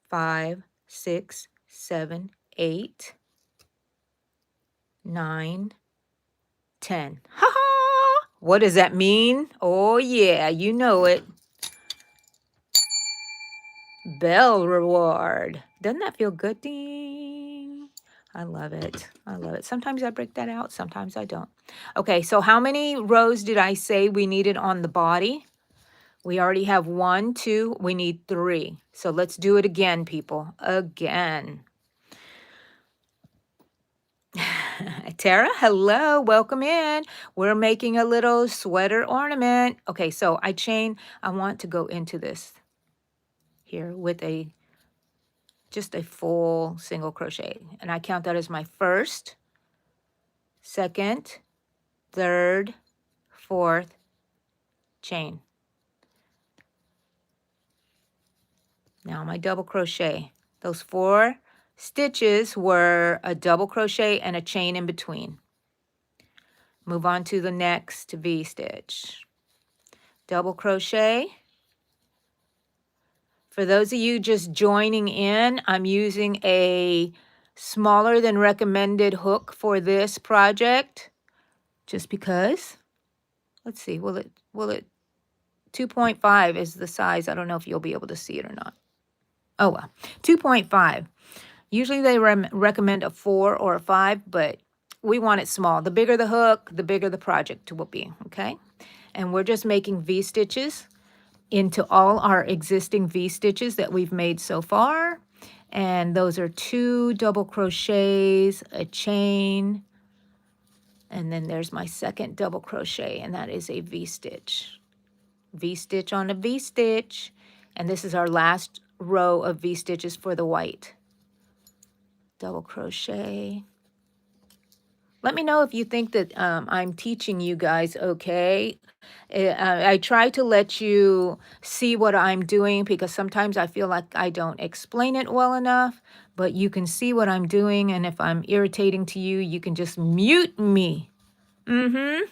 5, 6, 7, 8, 9, 10. Ha ha! What does that mean? Oh yeah, you know it. Bell reward. Doesn't that feel good? Ding. I love it. I love it. Sometimes I break that out. Sometimes I don't. Okay, so how many rows did I say we needed on the body? We already have 1, 2. We need 3. So let's do it again, people. Again. Tara, hello. Welcome in. We're making a little sweater ornament. Okay, so I want to go into this here with just a full single crochet. And I count that as my first, second, third, fourth chain. Now my double crochet. Those 4 stitches were a double crochet and a chain in between. Move on to the next V stitch. Double crochet. For those of you just joining in, I'm using a smaller than recommended hook for this project, just because. Let's see, will it 2.5 is the size. I don't know if you'll be able to see it or not. Oh well, 2.5. Usually they recommend a 4 or a 5, but we want it small. The bigger the hook, the bigger the project will be, okay? And we're just making V-stitches into all our existing V-stitches that we've made so far. And those are 2 double crochets, a chain, and then there's my second double crochet, and that is a V-stitch. V-stitch on a V-stitch. And this is our last row of V-stitches for the white. Double crochet. Let me know if you think that I'm teaching you guys okay. I try to let you see what I'm doing because sometimes I feel like I don't explain it well enough, but you can see what I'm doing, and if I'm irritating to you, you can just mute me. It's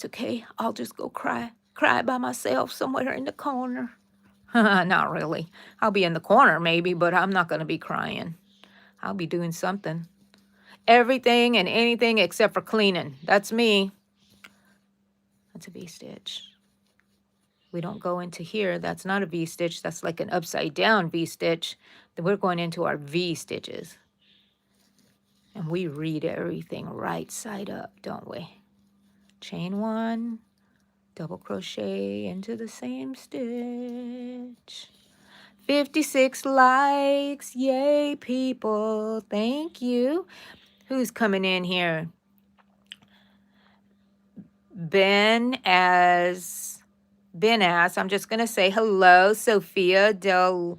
okay. I'll just go cry by myself somewhere in the corner. Not really. I'll be in the corner maybe, but I'm not going to be crying. I'll be doing something. Everything and anything except for cleaning. That's me. That's a V-stitch. We don't go into here. That's not a V-stitch. That's like an upside down V-stitch. Then we're going into our V-stitches. And we read everything right side up, don't we? Chain 1, double crochet into the same stitch. 56 likes. Yay, people. Thank you. Who's coming in here? Ben asks, I'm just going to say hello, Sophia Delesio.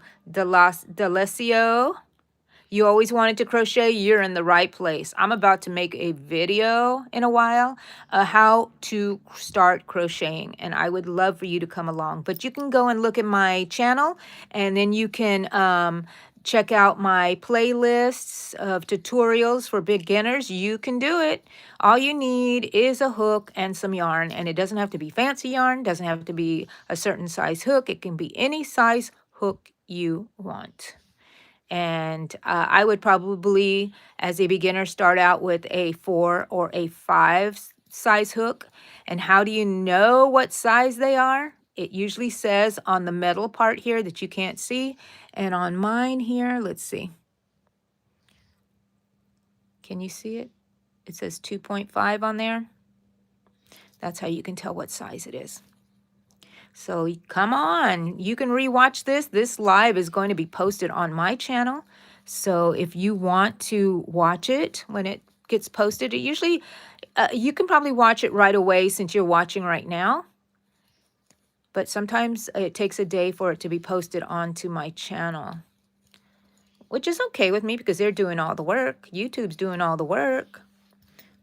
You always wanted to crochet, you're in the right place. I'm about to make a video in a while, how to start crocheting, and I would love for you to come along. But you can go and look at my channel, and then you can check out my playlists of tutorials for beginners. You can do it. All you need is a hook and some yarn, and it doesn't have to be fancy yarn, doesn't have to be a certain size hook. It can be any size hook you want. And I would probably, as a beginner, start out with a 4 or a 5 size hook. And how do you know what size they are? It usually says on the metal part here that you can't see. And on mine here, let's see. Can you see it? It says 2.5 on there. That's how you can tell what size it is. So come on, you can rewatch this. This live is going to be posted on my channel. So if you want to watch it when it gets posted, it usually, you can probably watch it right away since you're watching right now. But sometimes it takes a day for it to be posted onto my channel, which is okay with me because they're doing all the work. YouTube's doing all the work.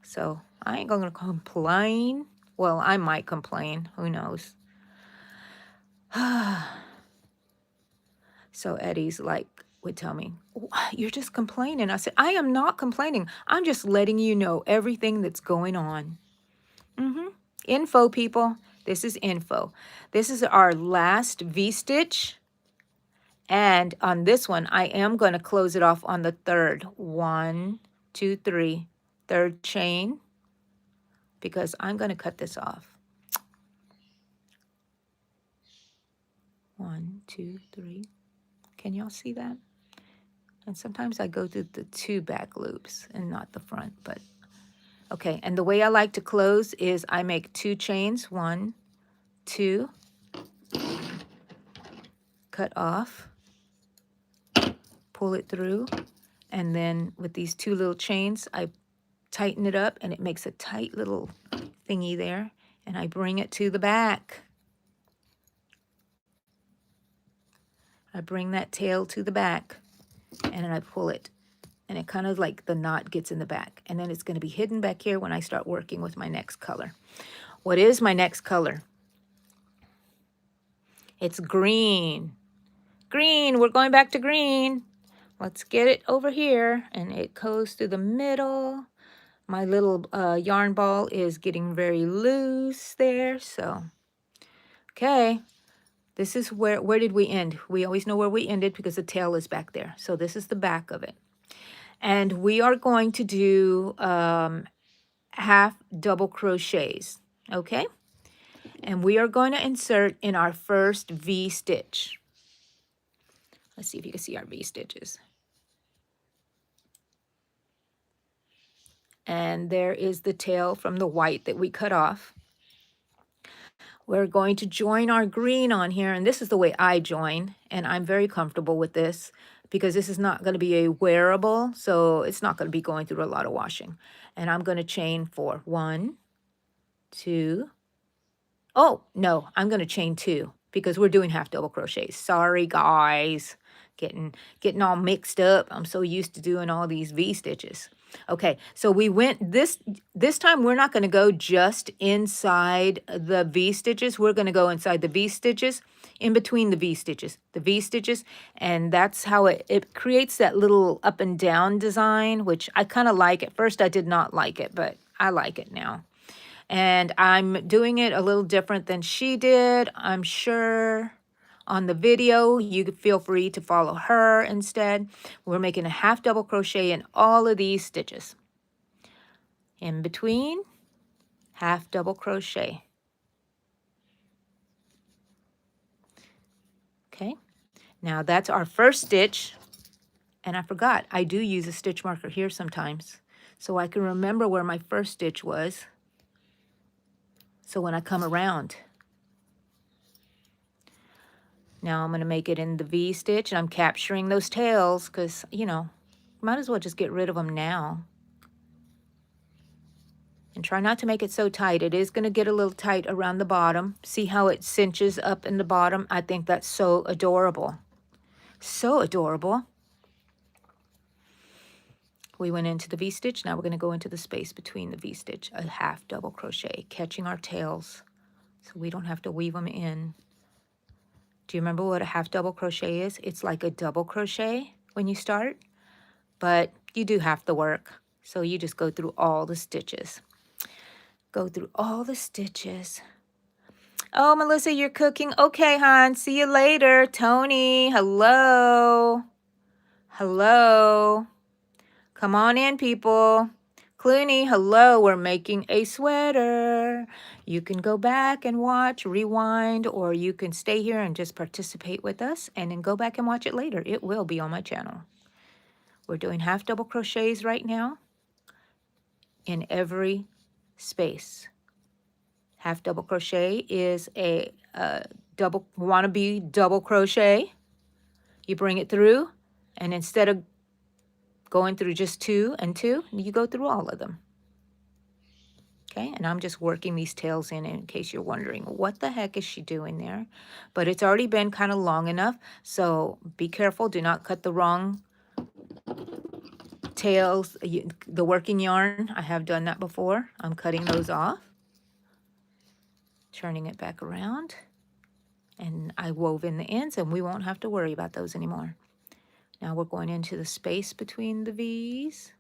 So I ain't going to complain. Well, I might complain. Who knows? So Eddie's like, would tell me, you're just complaining. I said, I am not complaining. I'm just letting you know everything that's going on. Info, people. This is info. This is our last V-stitch. And on this one, I am going to close it off on the third. 1, 2, 3. Third chain. Because I'm going to cut this off. 1, 2, 3. Can y'all see that? And sometimes I go through the 2 back loops and not the front, but okay. And the way I like to close is I make 2 chains, 1, 2, cut off, pull it through, and then with these 2 little chains, I tighten it up and it makes a tight little thingy there, and I bring it to the back. I bring that tail to the back, and then I pull it, and it kind of like the knot gets in the back, and then it's going to be hidden back here when I start working with my next color. What is my next color? It's green. Green, we're going back to green. Let's get it over here, and it goes through the middle. My little yarn ball is getting very loose there, so okay. This is where did we end? We always know where we ended because the tail is back there. So this is the back of it. And we are going to do half double crochets, okay? And we are going to insert in our first V-stitch. Let's see if you can see our V-stitches. And there is the tail from the white that we cut off. We're going to join our green on here, and this is the way I join, and I'm very comfortable with this because this is not going to be a wearable, so it's not going to be going through a lot of washing. And I'm going to chain for 1, 2. Oh, no, I'm going to chain 2 because we're doing half double crochets. Sorry, guys. Getting all mixed up. I'm so used to doing all these V-stitches. Okay, so we went this time we're not going to go just inside the V-stitches. We're going to go inside the V-stitches, in between the V-stitches, and that's how it creates that little up and down design, which I kind of like. At first I did not like it, but I like it now. And I'm doing it a little different than she did, I'm sure. On the video, you could feel free to follow her instead. We're making a half double crochet in all of these stitches. In between, half double crochet. Okay, now that's our first stitch. And I forgot, I do use a stitch marker here sometimes, so I can remember where my first stitch was. So when I come around, now I'm going to make it in the V-stitch, and I'm capturing those tails because, you know, might as well just get rid of them now. And try not to make it so tight. It is going to get a little tight around the bottom. See how it cinches up in the bottom? I think that's so adorable. So adorable. We went into the V-stitch. Now we're going to go into the space between the V-stitch, a half double crochet, catching our tails so we don't have to weave them in. Do you remember what a half double crochet is? It's like a double crochet when you start, but you do half the work. So you just go through all the stitches. Go through all the stitches. Oh, Melissa, you're cooking. Okay, hon. See you later. Tony, hello. Hello. Come on in, people. Clooney, hello. We're making a sweater. You can go back and watch, rewind, or you can stay here and just participate with us and then go back and watch it later. It will be on my channel. We're doing half double crochets right now in every space. Half double crochet is a double wannabe double crochet. You bring it through, and instead of going through just 2 and 2, you go through all of them. Okay, and I'm just working these tails in case you're wondering, what the heck is she doing there? But it's already been kind of long enough, so be careful. Do not cut the wrong tails, the working yarn. I have done that before. I'm cutting those off, turning it back around, and I wove in the ends, and we won't have to worry about those anymore. Now we're going into the space between the V's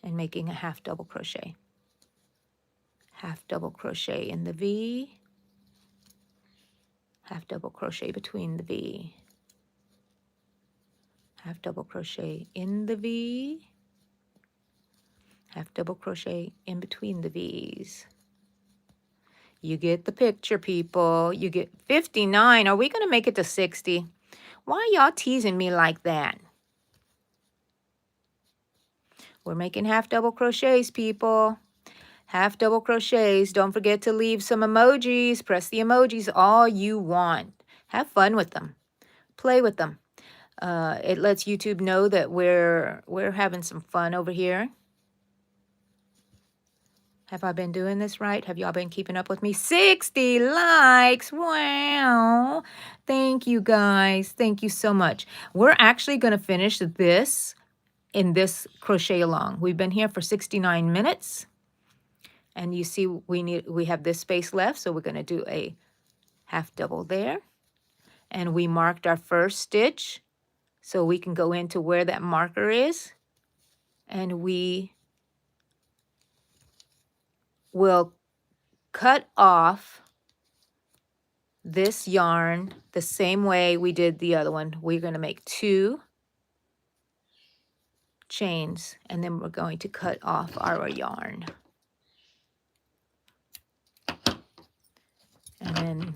and making a half double crochet. Half double crochet in the V, half double crochet between the V, half double crochet in the V, half double crochet in between the V's. You get the picture, people. You get 59. Are we going to make it to 60? Why are y'all teasing me like that? We're making half double crochets, people. Half double crochets. Don't forget to leave some emojis. Press the emojis all you want. Have fun with them. Play with them. It lets YouTube know that we're having some fun over here. Have I been doing this right? Have y'all been keeping up with me? 60 likes. Wow. Thank you, guys. Thank you so much. We're actually going to finish this in this crochet along. We've been here for 69 minutes. And you see we have this space left, so we're going to do a half double there. And we marked our first stitch, so we can go into where that marker is. And we will cut off this yarn the same way we did the other one. We're going to make 2 chains, and then we're going to cut off our yarn. And then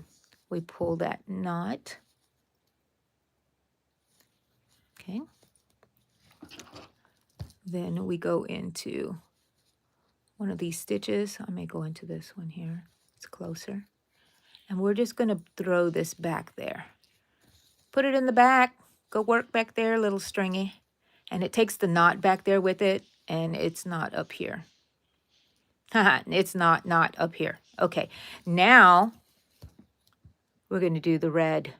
we pull that knot Okay. Then we go into one of these stitches. I may go into this one here. It's closer. And we're just going to throw this back there. Put it in the back. Go work back there, little stringy. And it takes the knot back there with it, and it's not up here. It's not up here. Okay, now we're going to do the red.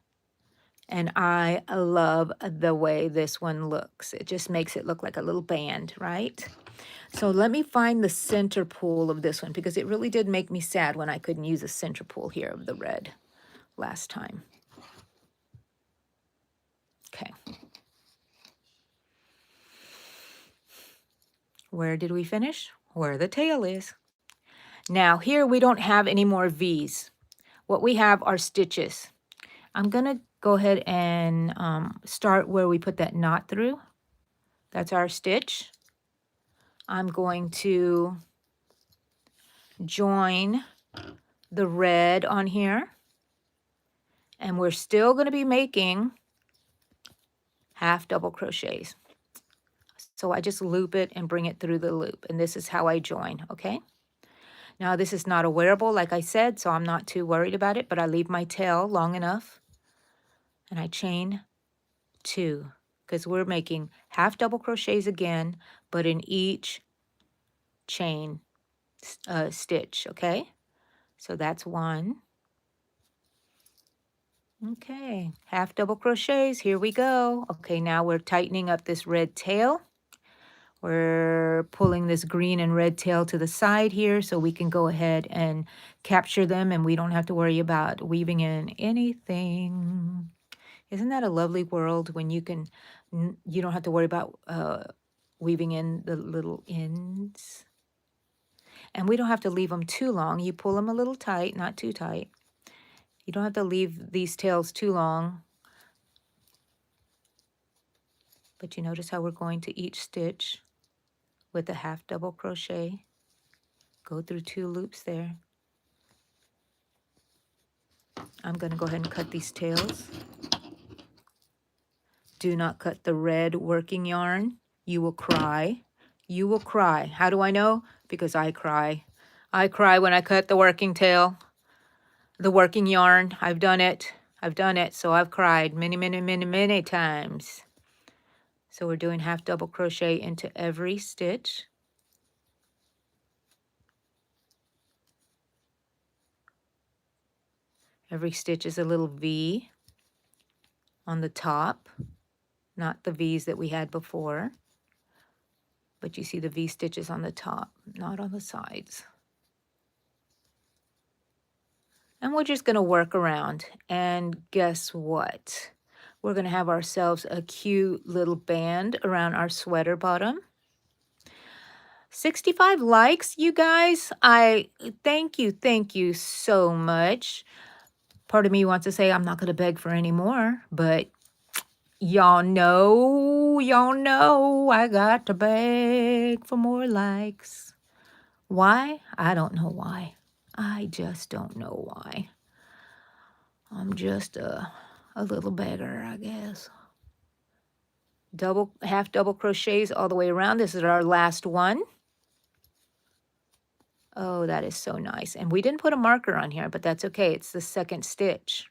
And I love the way this one looks. It just makes it look like a little band, right? So let me find the center pool of this one, because it really did make me sad when I couldn't use a center pool here of the red last time. Okay. Where did we finish? Where the tail is. Now here we don't have any more V's. What we have are stitches. I'm going to go ahead and start where we put that knot through. That's our stitch. I'm going to join the red on here. And we're still going to be making half double crochets. So I just loop it and bring it through the loop. And this is how I join, okay? Now this is not a wearable, like I said, so I'm not too worried about it, but I leave my tail long enough. And I chain 2, because we're making half double crochets again, but in each chain stitch, okay? So that's 1. Okay, half double crochets, here we go. Okay, now we're tightening up this red tail. We're pulling this green and red tail to the side here so we can go ahead and capture them, and we don't have to worry about weaving in anything. Isn't that a lovely world when you don't have to worry about weaving in the little ends? And we don't have to leave them too long. You pull them a little tight, not too tight. You don't have to leave these tails too long. But you notice how we're going to each stitch with a half double crochet. Go through 2 loops there. I'm going to go ahead and cut these tails. Do not cut the red working yarn. You will cry. You will cry. How do I know? Because I cry. I cry when I cut the working tail, the working yarn. I've done it. I've done it. So I've cried many, many, many, many times. So we're doing half double crochet into every stitch. Every stitch is a little V on the top, not the V's that we had before. But you see the V stitches on the top, not on the sides. And we're just going to work around. And guess what? We're going to have ourselves a cute little band around our sweater bottom. 65 likes, you guys. I thank you so much. Part of me wants to say I'm not going to beg for any more, but y'all know I got to beg for more likes. Why? I don't know why. I just don't know why. I'm just a little beggar, I guess. Half double crochets all the way around. This is our last one. Oh, that is so nice. And we didn't put a marker on here, but that's okay. It's the second stitch.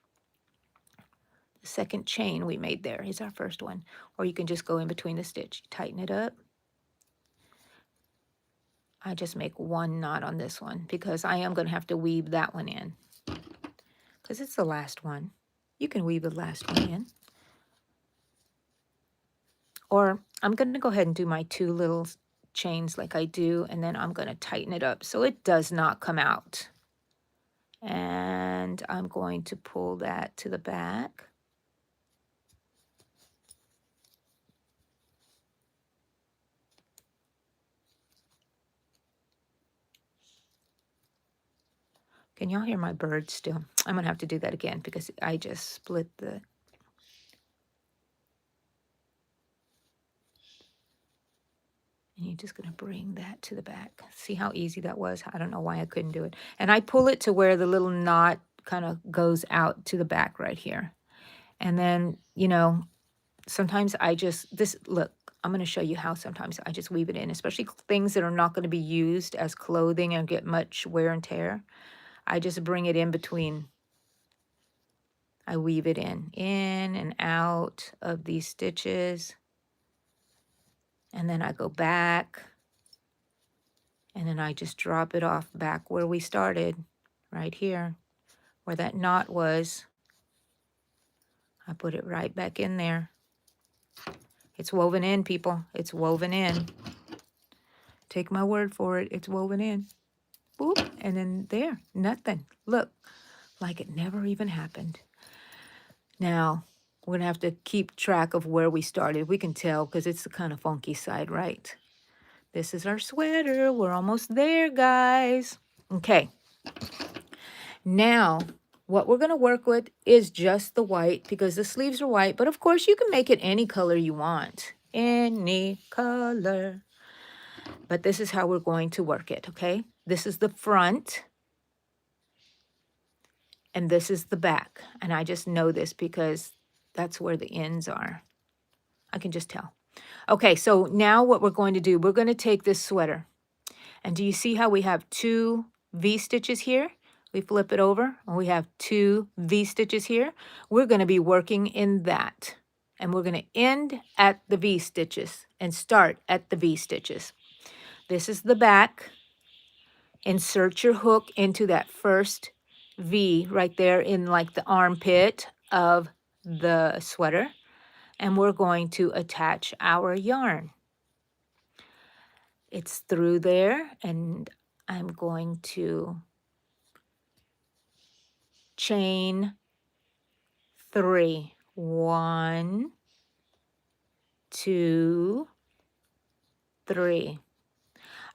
The second chain we made there is our first one. Or you can just go in between the stitch. Tighten it up. I just make 1 knot on this one because I am going to have to weave that one in. Because it's the last one. You can weave the last one in. Or I'm going to go ahead and do my 2 little chains like I do, and then I'm going to tighten it up so it does not come out. And I'm going to pull that to the back. Can y'all hear my bird still? I'm going to have to do that again because I just split the... And you're just going to bring that to the back. See how easy that was? I don't know why I couldn't do it. And I pull it to where the little knot kind of goes out to the back right here. And then, you know, sometimes I just, look, I'm going to show you how sometimes I just weave it in, especially things that are not going to be used as clothing and get much wear and tear. I just bring it in between. I weave it in and out of these stitches. And then I go back. And then I just drop it off back where we started, right here, where that knot was. I put it right back in there. It's woven in, people. It's woven in. Take my word for it. It's woven in. Boop. And then there, nothing. Look, like it never even happened. Now, we're going to have to keep track of where we started. We can tell because it's the kind of funky side, right? This is our sweater. We're almost there, guys. Okay. Now, what we're going to work with is just the white because the sleeves are white. But, of course, you can make it any color you want. Any color. But this is how we're going to work it, okay? This is the front. And this is the back. And I just know this because that's where the ends are. I can just tell. Okay, so now what we're going to do, we're going to take this sweater. And do you see how we have 2 V-stitches here? We flip it over and we have 2 V-stitches here. We're going to be working in that. And we're going to end at the V-stitches and start at the V-stitches. This is the back. Insert your hook into that first V right there in like the armpit of the sweater. And we're going to attach our yarn. It's through there, and I'm going to chain 3. 1, 2, 3.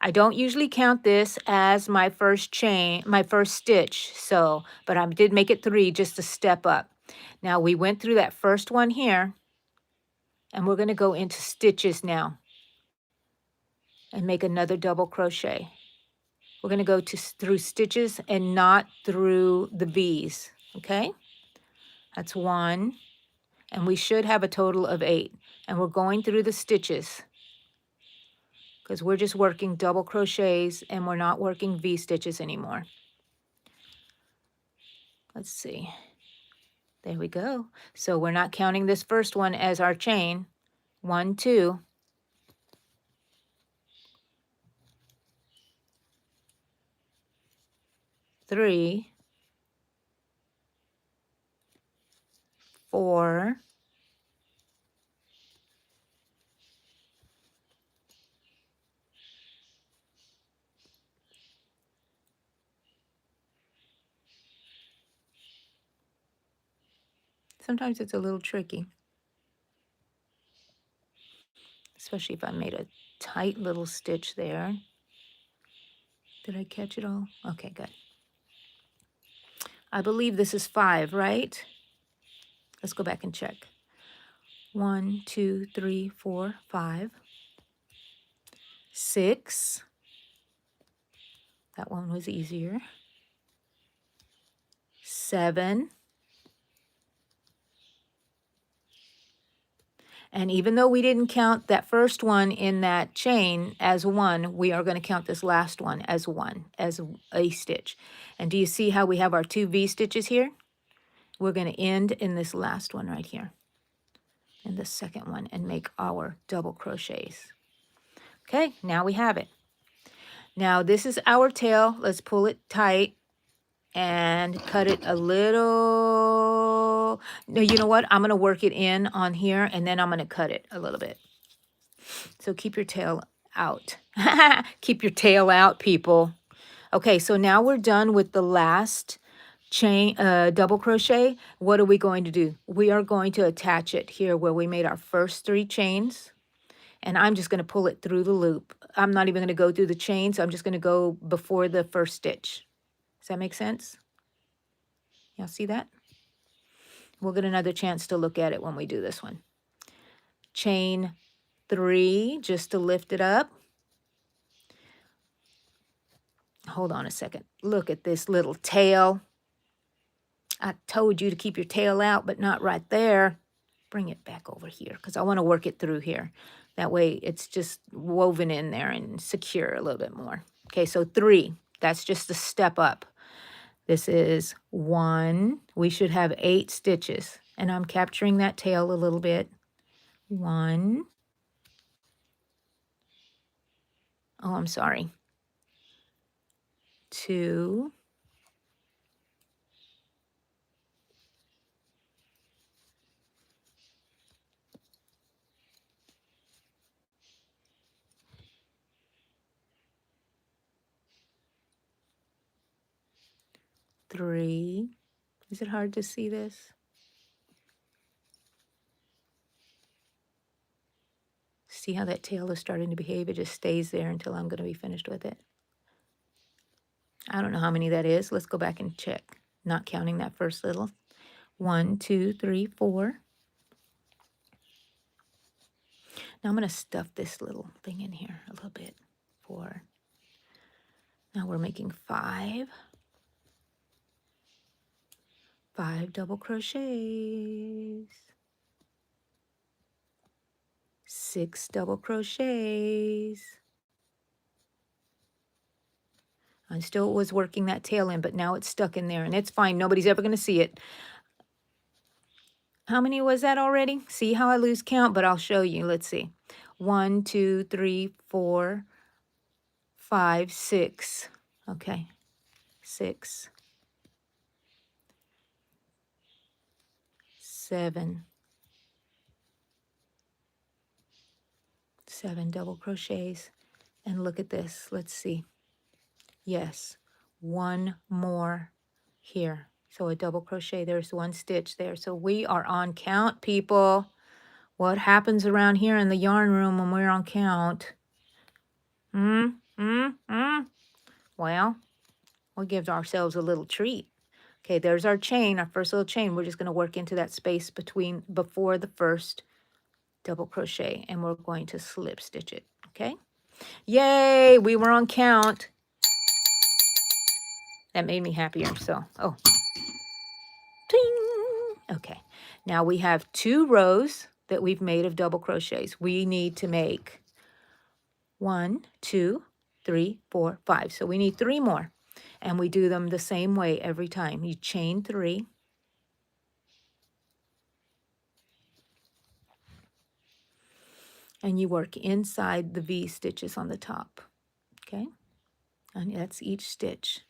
I don't usually count this as my first chain, my first stitch, so, but I did make it 3 just to step up. Now we went through that first one here, and we're going to go into stitches now and make another double crochet. We're going to go through stitches and not through the V's, okay? That's 1, and we should have a total of 8. And we're going through the stitches because we're just working double crochets and we're not working V stitches anymore. Let's see. There we go. So we're not counting this first one as our chain. 1, 2. 3, 4, 'Sometimes it's a little tricky, especially if I made a tight little stitch there. Did I catch it all? Okay, good. I believe this is 5, right? Let's go back and check. 1, 2, 3, 4, 5, 6. That one was easier. 7. And even though we didn't count that first one in that chain as 1, we are going to count this last one as 1, as a stitch. And do you see how we have our 2 V stitches here? We're going to end in this last one right here, in the second one, and make our double crochets. Okay, now we have it. Now this is our tail. Let's pull it tight and cut it a little. No, you know what? I'm going to work it in on here, and then I'm going to cut it a little bit. So keep your tail out. Keep your tail out, people. Okay, so now we're done with the last chain, double crochet. What are we going to do? We are going to attach it here where we made our first 3 chains. And I'm just going to pull it through the loop. I'm not even going to go through the chain, so I'm just going to go before the first stitch. Does that make sense? Y'all see that? We'll get another chance to look at it when we do this one. Chain 3, just to lift it up. Hold on a second. Look at this little tail. I told you to keep your tail out, but not right there. bring it back over here because I want to work it through here. That way it's just woven in there and secure a little bit more. Okay, so 3, that's just a step up. This is 1. We should have 8 stitches. And I'm capturing that tail a little bit. 1. Oh, I'm sorry. 2. 3. Is it hard to see this? See how that tail is starting to behave? It just stays there until I'm going to be finished with it. I don't know how many that is. Let's go back and check. Not counting that first little. 1, 2, 3, 4. Now I'm going to stuff this little thing in here a little bit. 4. Now we're making 5. 5 double crochets. 6 double crochets. I still was working that tail in, but now it's stuck in there, and it's fine. Nobody's ever going to see it. How many was that already? See how I lose count, but I'll show you. Let's see. 1, 2, 3, 4, 5, 6. Okay, 6, 7. 7 double crochets. And look at this. Let's see. Yes, 1 more here. So a double crochet. There's 1 stitch there. So we are on count, people. What happens around here in the yarn room when we're on count? Well, we'll give ourselves a little treat. Okay, there's our chain, our first little chain. We're just going to work into that space before the first double crochet, and we're going to slip stitch it. Okay, yay, we were on count. That made me happier. So, oh, ting. Okay, now we have 2 rows that we've made of double crochets. We need to make 1, 2, 3, 4, 5. So we need 3 more. And we do them the same way every time. You chain 3. And you work inside the V stitches on the top. Okay? And that's each stitch.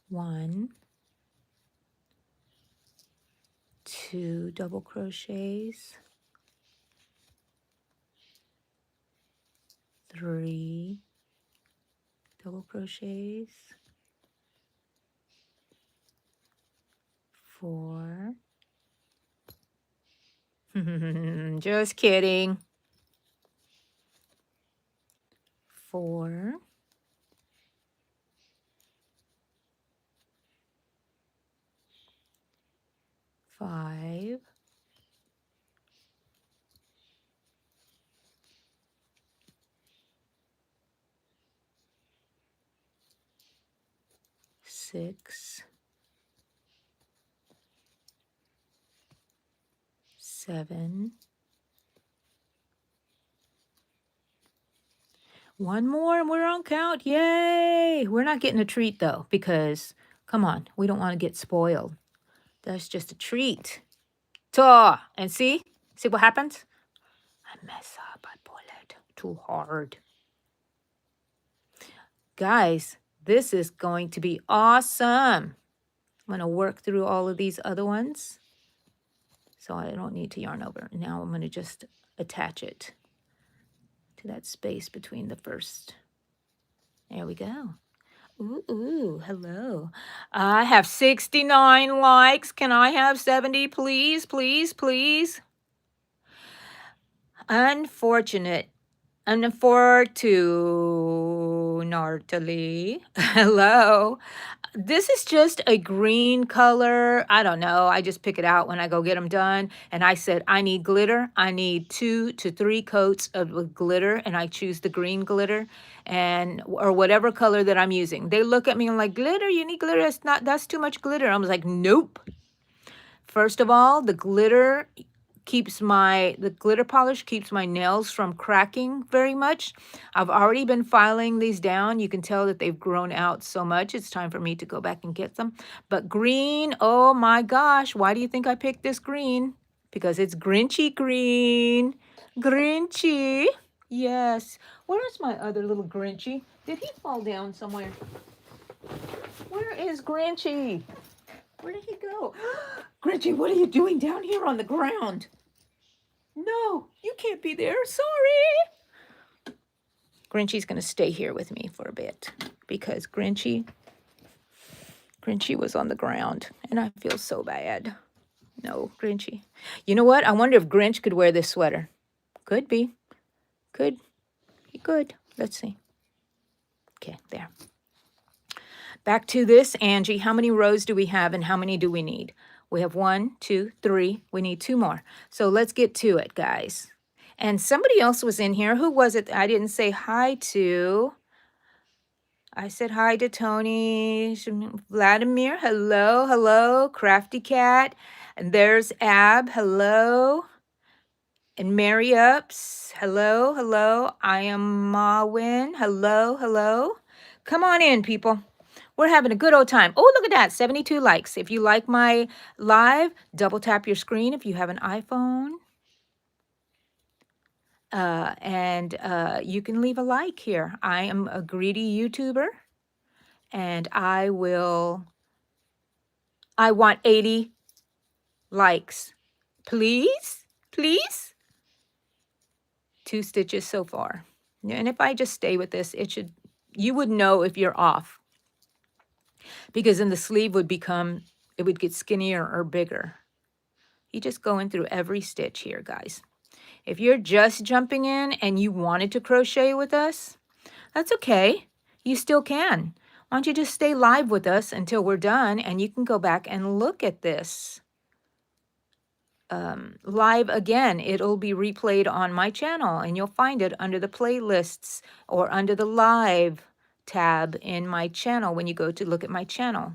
1, 2 double crochets. 3 double crochets. 4. Just kidding. 4. 5. 6. 7. 1 more and we're on count. Yay! We're not getting a treat though, because come on, we don't want to get spoiled. That's just a treat. And see what happens? I mess up. I pull it too hard. Guys, this is going to be awesome. I'm going to work through all of these other ones, so I don't need to yarn over. Now I'm going to just attach it to that space between the first. There we go. Ooh, hello. I have 69 likes. Can I have 70, please, please, please? Unfortunately. Hello. This is just a green color. I don't know. I just pick it out when I go get them done. And I said, I need glitter. I need 2 to 3 coats of glitter. And I choose the green glitter or whatever color that I'm using. They look at me and like, glitter, you need glitter. That's too much glitter. I was like, nope. First of all, the glitter polish keeps my nails from cracking very much. I've already been filing these down. You can tell that they've grown out so much. It's time for me to go back and get them. But green, oh my gosh, why do you think I picked this green? Because it's Grinchy green. Grinchy. Yes. Where's my other little Grinchy? Did he fall down somewhere? Where is Grinchy? Where did he go? Grinchy, what are you doing down here on the ground? No, you can't be there. Sorry. Grinchy's going to stay here with me for a bit because Grinchy was on the ground and I feel so bad. No, Grinchy. You know what? I wonder if Grinch could wear this sweater. Could be. Could. He could. Let's see. Okay, there. Back to this, Angie. How many rows do we have and how many do we need? We have 1, 2, 3. We need 2 more. So let's get to it, guys. And somebody else was in here. Who was it I didn't say hi to? I said hi to Tony, Vladimir. Hello, hello. Crafty Cat. And there's Ab. Hello. And Mary Ups. Hello, hello. I am Mawin. Hello, hello. Come on in, people. We're having a good old time. Oh, look at that, 72 likes. If you like my live, double tap your screen if you have an iPhone. You can leave a like here. I am a greedy YouTuber, and I want 80 likes. Please, please. 2 stitches so far. And if I just stay with this, you would know if you're off. Because then the sleeve would get skinnier or bigger. You just go in through every stitch here, guys. If you're just jumping in and you wanted to crochet with us, that's okay. You still can. Why don't you just stay live with us until we're done and you can go back and look at this live again. It'll be replayed on my channel and you'll find it under the playlists or under the live tab in my channel when you go to look at my channel.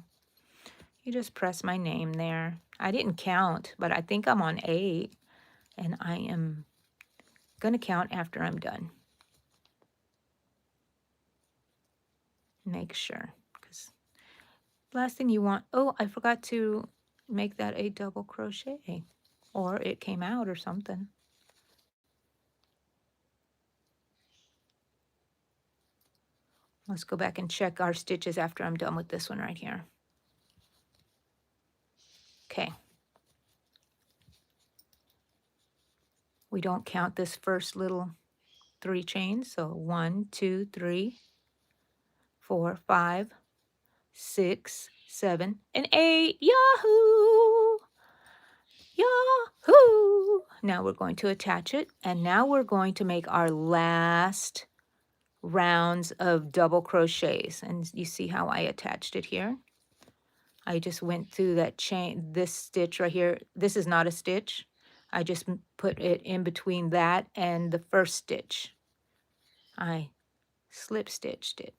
You just press my name there. I didn't count, but I think I'm on 8 and I am going to count after I'm done. Make sure, because last thing you want, oh, I forgot to make that a double crochet, or it came out or something. Let's go back and check our stitches after I'm done with this one right here. Okay. We don't count this first little 3 chains, so 1, 2, 3, 4, 5, 6, 7, and 8. Yahoo! Yahoo! Now we're going to attach it, and now we're going to make our last rounds of double crochets. And you see how I attached it here? I just went through that chain, this stitch right here. This is not a stitch. I just put it in between that and the first stitch. I slip stitched it.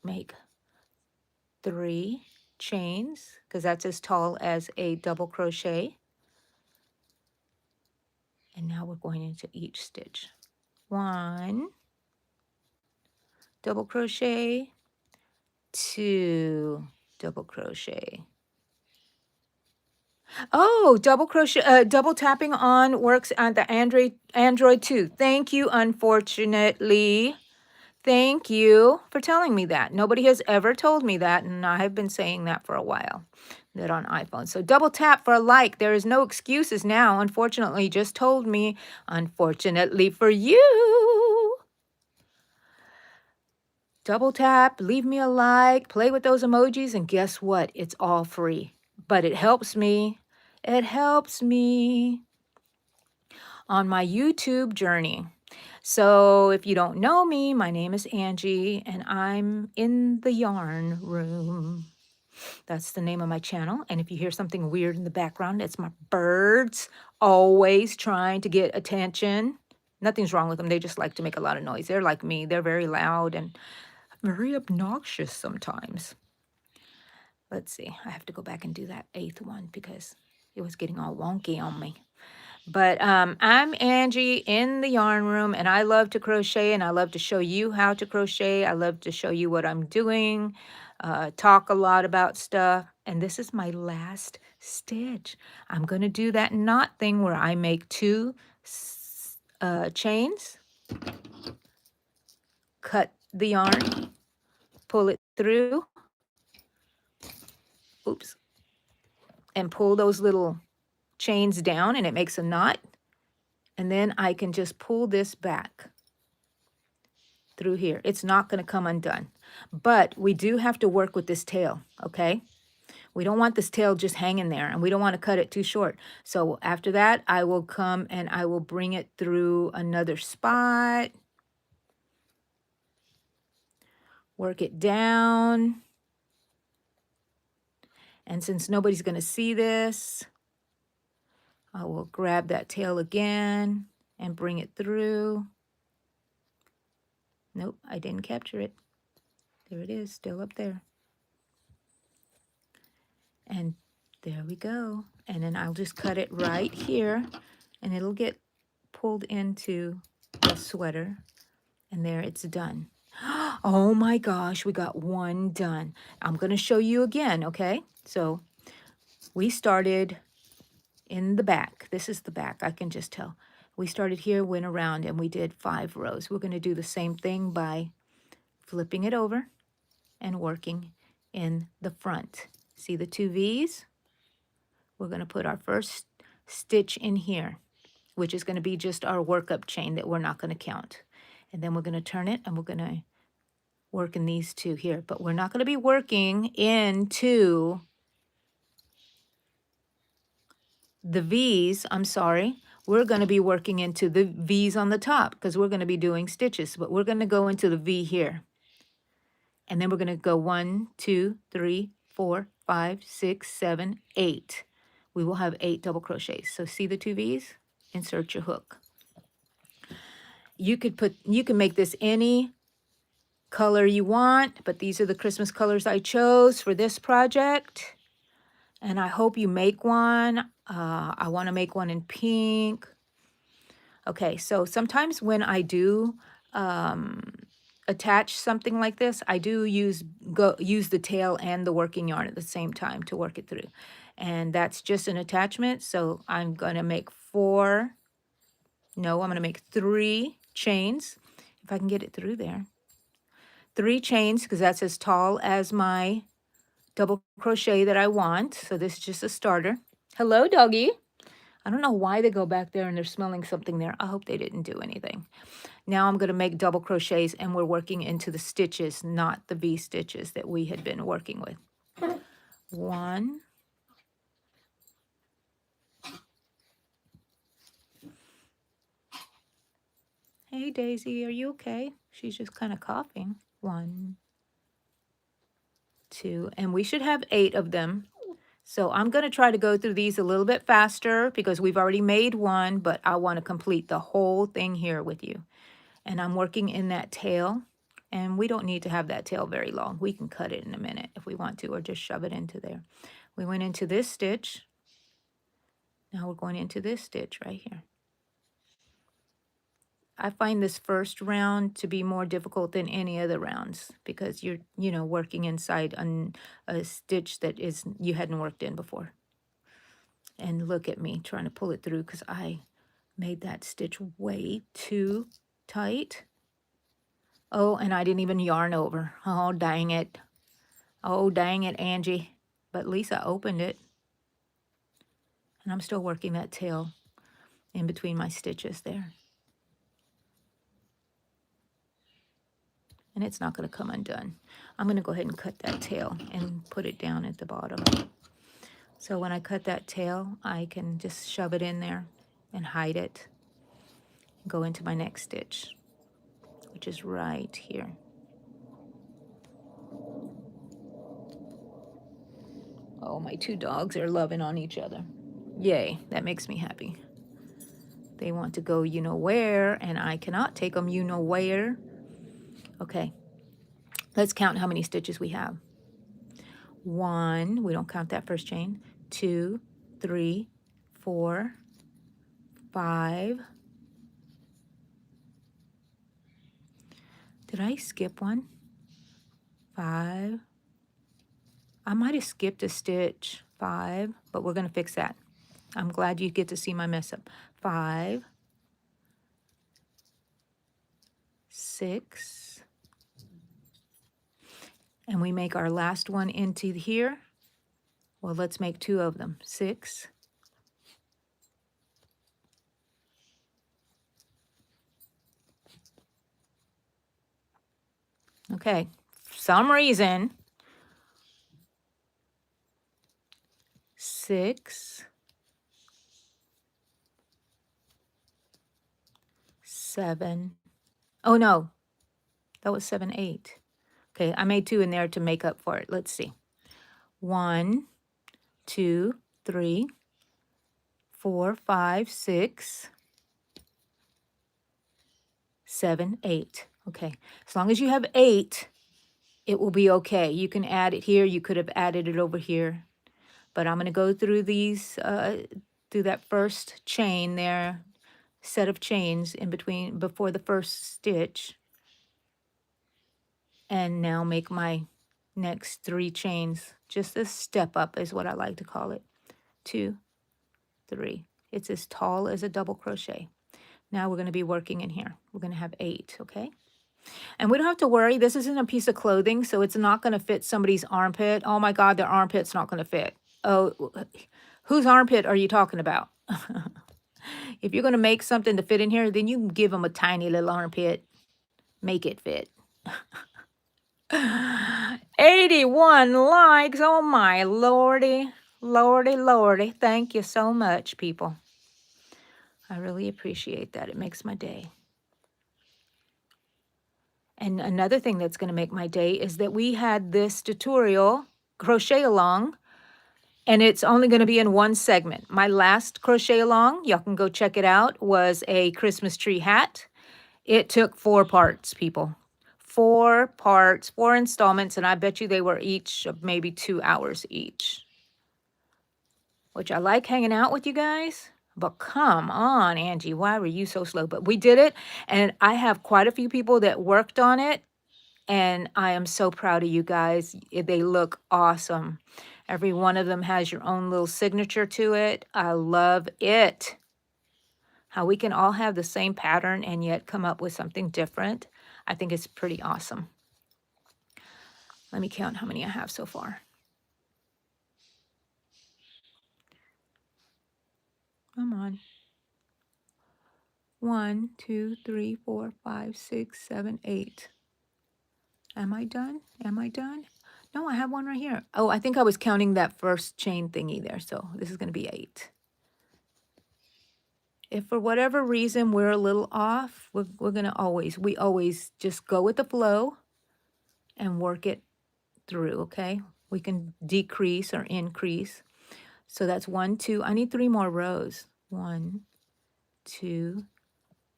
Make 3 chains, because that's as tall as a double crochet. And now we're going into each stitch. 1, double crochet, 2, double crochet. Oh, double crochet, double tapping on works on the Android too. Thank you, unfortunately. Thank you for telling me that. Nobody has ever told me that, and I have been saying that for a while, that on iPhone. So double tap for a like. There is no excuses now. Unfortunately, just told me, unfortunately for you. Double tap, leave me a like, play with those emojis, and guess what? It's all free. But it helps me. It helps me on my YouTube journey. So if you don't know me, my name is Angie, and I'm in the yarn room. That's the name of my channel. And if you hear something weird in the background, it's my birds always trying to get attention. Nothing's wrong with them. They just like to make a lot of noise. They're like me. They're very loud and very obnoxious sometimes. Let's see. I have to go back and do that 8th one because it was getting all wonky on me. But I'm Angie in the yarn room, and I love to crochet, and I love to show you how to crochet. I love to show you what I'm doing, talk a lot about stuff. And this is my last stitch. I'm going to do that knot thing where I make 2 chains, cut the yarn, pull it through, oops, and pull those little chains down, and it makes a knot. And then I can just pull this back through here. It's not going to come undone. But we do have to work with this tail, okay? We don't want this tail just hanging there, and we don't want to cut it too short. So after that, I will come and I will bring it through another spot, work it down. And since nobody's going to see this, I will grab that tail again and bring it through. Nope, I didn't capture it. There it is, still up there. And there we go. And then I'll just cut it right here, and it'll get pulled into the sweater. And there, it's done. Oh my gosh, we got one done. I'm going to show you again, okay? So we started in the back. This is the back, I can just tell. We started here, went around, and we did 5 rows. We're going to do the same thing by flipping it over and working in the front. See the 2 V's? We're going to put our first stitch in here, which is going to be just our workup chain that we're not going to count. And then we're going to turn it, and we're going to work in these 2 here. But we're not going to be working into the V's, I'm sorry. We're going to be working into the V's on the top because we're going to be doing stitches. But we're going to go into the V here. And then we're going to go 1, 2, 3, 4, 5, 6, 7, 8. We will have 8 double crochets. So see the 2 V's? Insert your hook. You can make this any color you want, but these are the Christmas colors I chose for this project. And I hope you make one. I want to make one in pink. Okay, so sometimes when I do attach something like this, I do use the tail and the working yarn at the same time to work it through. And that's just an attachment, so I'm going to make 3 chains, if I can get it through there. 3 chains, because that's as tall as my double crochet that I want. So this is just a starter. Hello, doggy. I don't know why they go back there and they're smelling something there. I hope they didn't do anything. Now I'm going to make double crochets, and we're working into the stitches, not the V stitches that we had been working with. 1. Hey, Daisy, are you okay? She's just kind of coughing. 1, 2, and we should have 8 of them. So I'm going to try to go through these a little bit faster because we've already made one, but I want to complete the whole thing here with you. And I'm working in that tail, and we don't need to have that tail very long. We can cut it in a minute if we want to, or just shove it into there. We went into this stitch. Now we're going into this stitch right here. I find this first round to be more difficult than any of the rounds because you're, working inside a stitch that you hadn't worked in before. And look at me trying to pull it through because I made that stitch way too tight. Oh, and I didn't even yarn over. Oh, dang it. Oh, dang it, Angie. But at least I opened it. And I'm still working that tail in between my stitches there. And it's not going to come undone. I'm going to go ahead and cut that tail and put it down at the bottom. So when I cut that tail, I can just shove it in there and hide it. Go into my next stitch, which is right here. Oh, my 2 dogs are loving on each other. Yay, that makes me happy. They want to go you-know-where, and I cannot take them you-know-where. Okay, let's count how many stitches we have. 1, we don't count that first chain, 2, 3, 4, 5. Did I skip one? 5. I might have skipped a stitch. 5, but we're going to fix that. I'm glad you get to see my mess up. 5, 6, and we make our last one into here. Well, let's make 2 of them. 6, okay. For some reason, 6, 7. Oh no, that was 7, 8. Okay, I made 2 in there to make up for it. Let's see. 1, 2, 3, 4, 5, 6, 7, 8. Okay, as long as you have 8, it will be okay. You can add it here. You could have added it over here. But I'm going to go through these, through that first chain there, set of chains in between, before the first stitch. And now make my next 3 chains. Just a step up is what I like to call it. 2, 3. It's as tall as a double crochet. Now we're going to be working in here. We're going to have 8, okay? And we don't have to worry. This isn't a piece of clothing, so it's not going to fit somebody's armpit. Oh my God, their armpit's not going to fit. Oh, whose armpit are you talking about? If you're going to make something to fit in here, then you can give them a tiny little armpit. Make it fit. 81 likes. Oh my lordy. Lordy, lordy. Thank you so much, people. I really appreciate that. It makes my day. And another thing that's going to make my day is that we had this tutorial, crochet along, and it's only going to be in one segment. My last crochet along, y'all can go check it out, was a Christmas tree hat. It took 4 parts, people. 4 parts, 4 installments, and I bet you they were each of maybe 2 hours each. Which I like hanging out with you guys. But come on, Angie, why were you so slow? But we did it, and I have quite a few people that worked on it, and I am so proud of you guys. They look awesome. Every one of them has your own little signature to it. I love it. How we can all have the same pattern and yet come up with something different. I think it's pretty awesome. Let me count how many I have so far. Come on. 1, 2, 3, 4, 5, 6, 7, 8. Am I done? Am I done? No, I have one right here. Oh, I think I was counting that first chain thingy there. So this is going to be 8. If for whatever reason we're a little off, we're going to we always just go with the flow and work it through, okay? We can decrease or increase. So that's 1, 2. I need 3 more rows. 1, 2,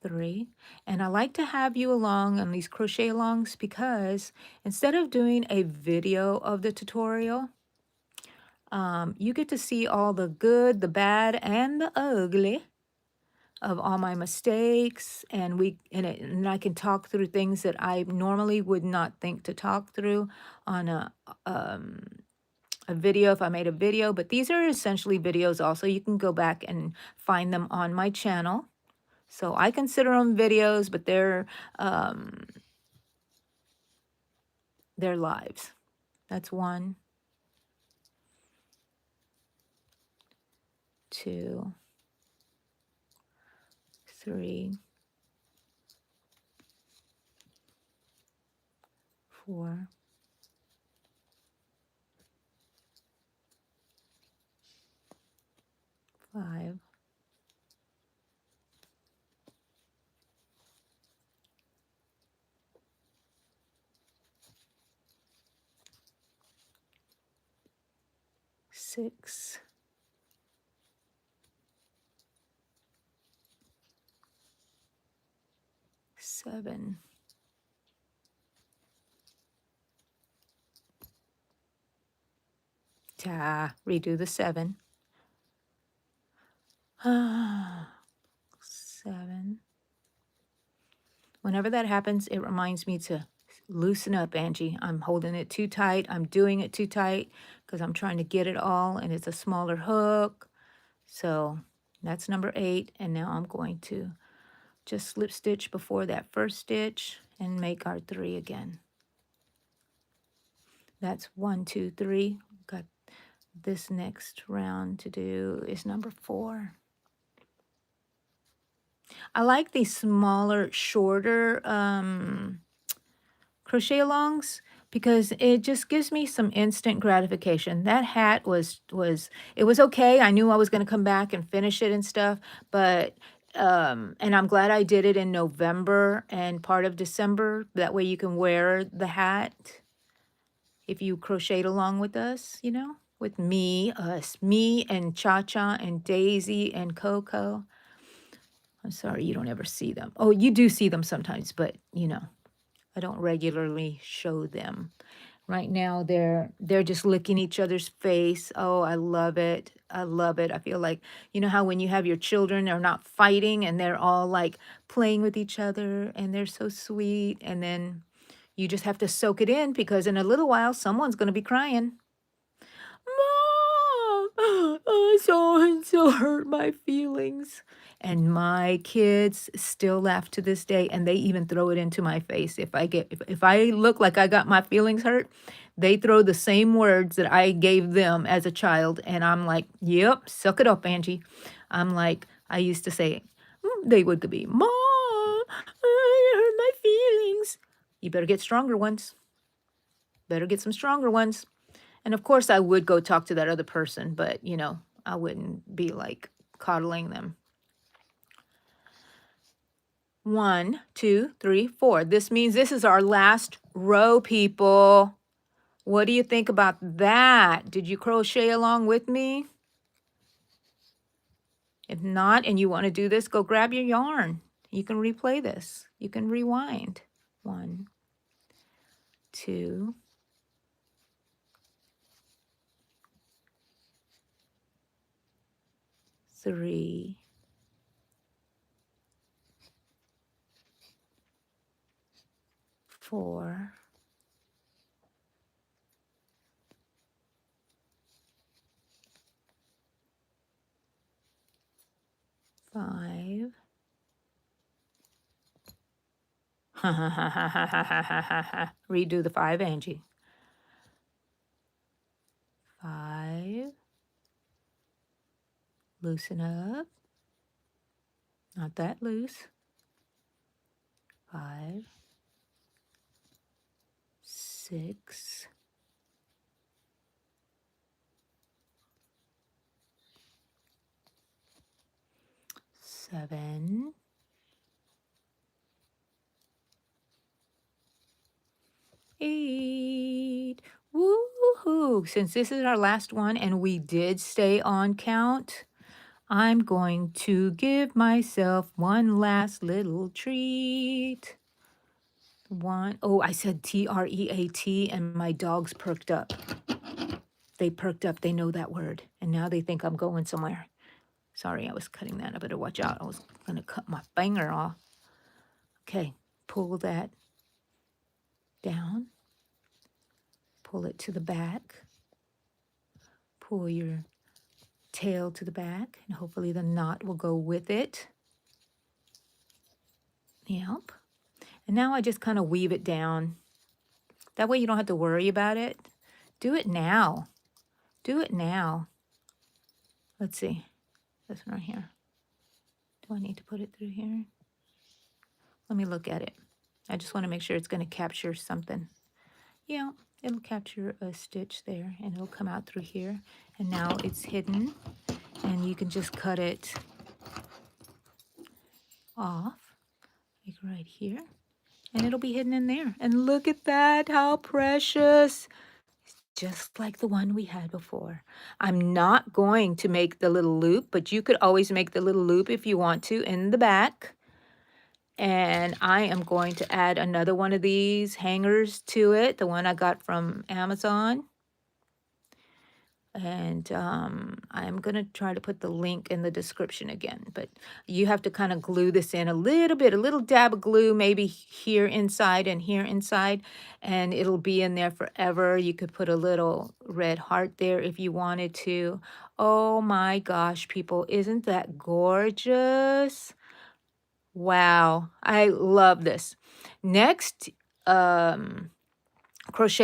3. And I like to have you along on these crochet alongs because instead of doing a video of the tutorial, you get to see all the good, the bad, and the ugly of all my mistakes, and I can talk through things that I normally would not think to talk through on a video if I made a video. But these are essentially videos also. You can go back and find them on my channel. So I consider them videos, but they're lives. That's 1, 2, 3, 4, 5, 6, 7, Redo the 7. 7. Whenever that happens, it reminds me to loosen up, Angie. I'm holding it too tight. I'm doing it too tight because I'm trying to get it all, and it's a smaller hook. So that's number 8. And now I'm going to just slip stitch before that first stitch and make our 3 again. That's 1, 2, 3. Got this next round to do is number 4. I like these smaller, shorter crochet alongs because it just gives me some instant gratification. That hat was it was okay. I knew I was going to come back and finish it and stuff, but and I'm glad I did it in November and part of December. That way you can wear the hat if you crocheted along with us, you know, with me and Cha-Cha and Daisy and Coco. I'm sorry you don't ever see them. Oh, you do see them sometimes, but you know, I don't regularly show them. Right now they're just licking each other's face. Oh, I love it. I love it. I feel like, you know how when you have your children, they're not fighting and they're all like playing with each other and they're so sweet, and then you just have to soak it in because in a little while someone's going to be crying. Mom, so and so hurt my feelings. And my kids still laugh to this day, and they even throw it into my face. If I look like I got my feelings hurt, they throw the same words that I gave them as a child, and I'm like, "Yep, suck it up, Angie." I'm like, I used to say, they would be, "Mom, it hurt my feelings." You better get stronger ones. Better get some stronger ones. And of course, I would go talk to that other person, but you know, I wouldn't be like coddling them. 1, 2, 3, 4. This means this is our last row, people. What do you think about that? Did you crochet along with me? If not, and you want to do this, go grab your yarn. You can replay this. You can rewind. 1, 2, 3, 4, 5. Redo the 5, Angie. 5. Loosen up. Not that loose. 5, 6, 7, 8. Woohoo! Since this is our last one and we did stay on count, I'm going to give myself one last little treat. Oh, I said TREAT and my dogs perked up. They perked up. They know that word. And now they think I'm going somewhere. Sorry, I was cutting that. I better watch out. I was going to cut my finger off. Okay, pull that down. Pull it to the back. Pull your tail to the back, and hopefully the knot will go with it. Yep. And now I just kind of weave it down. That way you don't have to worry about it. Do it now. Do it now. Let's see. This one right here. Do I need to put it through here? Let me look at it. I just want to make sure it's going to capture something. Yeah, it'll capture a stitch there, and it'll come out through here. And now it's hidden, and you can just cut it off, like right here, and it'll be hidden in there. And look at that, how precious. Just like the one we had before. I'm not going to make the little loop, but you could always make the little loop if you want to in the back. And I am going to add another one of these hangers to it, the one I got from Amazon. And I'm going to try to put the link in the description again. But you have to kind of glue this in a little bit, a little dab of glue, maybe here inside and here inside, and it'll be in there forever. You could put a little red heart there if you wanted to. Oh my gosh, people, isn't that gorgeous? Wow, I love this. Next, crochet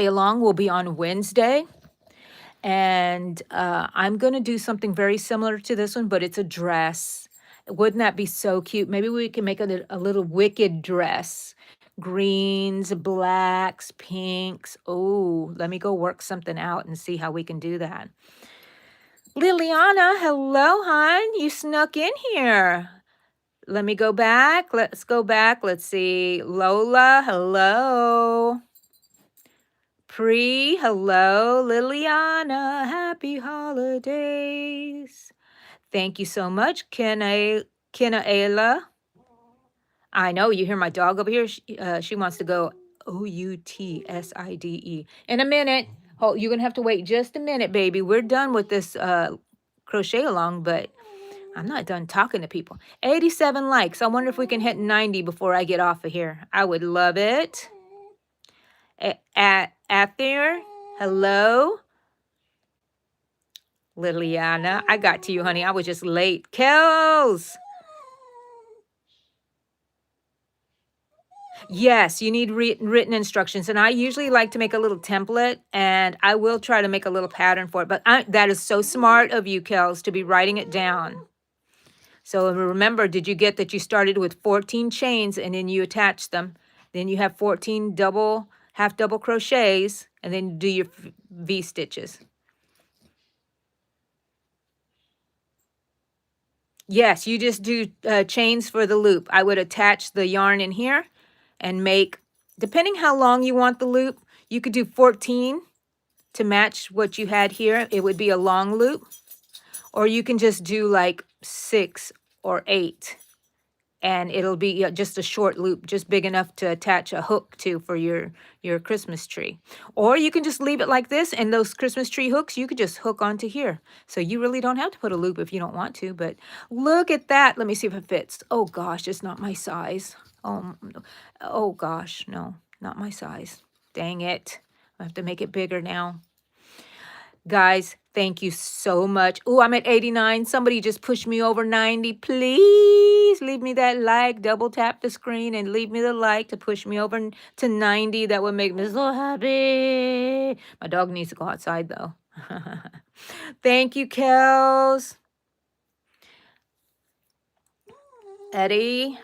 along will be on Wednesday. And I'm going to do something very similar to this one, but it's a dress. Wouldn't that be so cute? Maybe we can make a little wicked dress. Greens, blacks, pinks. Oh, let me go work something out and see how we can do that. Liliana, hello, hon. You snuck in here. Let me go back. Let's go back. Let's see. Lola, hello. Hello, Liliana, happy holidays. Thank you so much, Kinaela. I know you hear my dog over here. She wants to go Outside. In a minute. Oh, you're gonna have to wait just a minute, baby. We're done with this crochet along, but I'm not done talking to people. 87 likes. I wonder if we can hit 90 before I get off of here. I would love it. At there. Hello? Liliana. I got to you, honey. I was just late. Kels. Yes, you need written instructions. And I usually like to make a little template, and I will try to make a little pattern for it. But that is so smart of you, Kels, to be writing it down. So remember, did you get that you started with 14 chains and then you attach them? Then you have 14 half double crochets, and then do your V stitches. Yes, you just do chains for the loop. I would attach the yarn in here and make, depending how long you want the loop, you could do 14 to match what you had here. It would be a long loop. Or you can just do like 6 or 8. And it'll be just a short loop, just big enough to attach a hook to for your Christmas tree. Or you can just leave it like this, and those Christmas tree hooks, you could just hook onto here. So you really don't have to put a loop if you don't want to, but look at that. Let me see if it fits. Oh gosh, it's not my size. Oh gosh, no, not my size. Dang it. I have to make it bigger now. Guys, thank you so much. Oh, I'm at 89. Somebody just pushed me over 90. Please leave me that like. Double tap the screen and leave me the like to push me over to 90. That would make me so happy. My dog needs to go outside, though. Thank you, Kels. Eddie.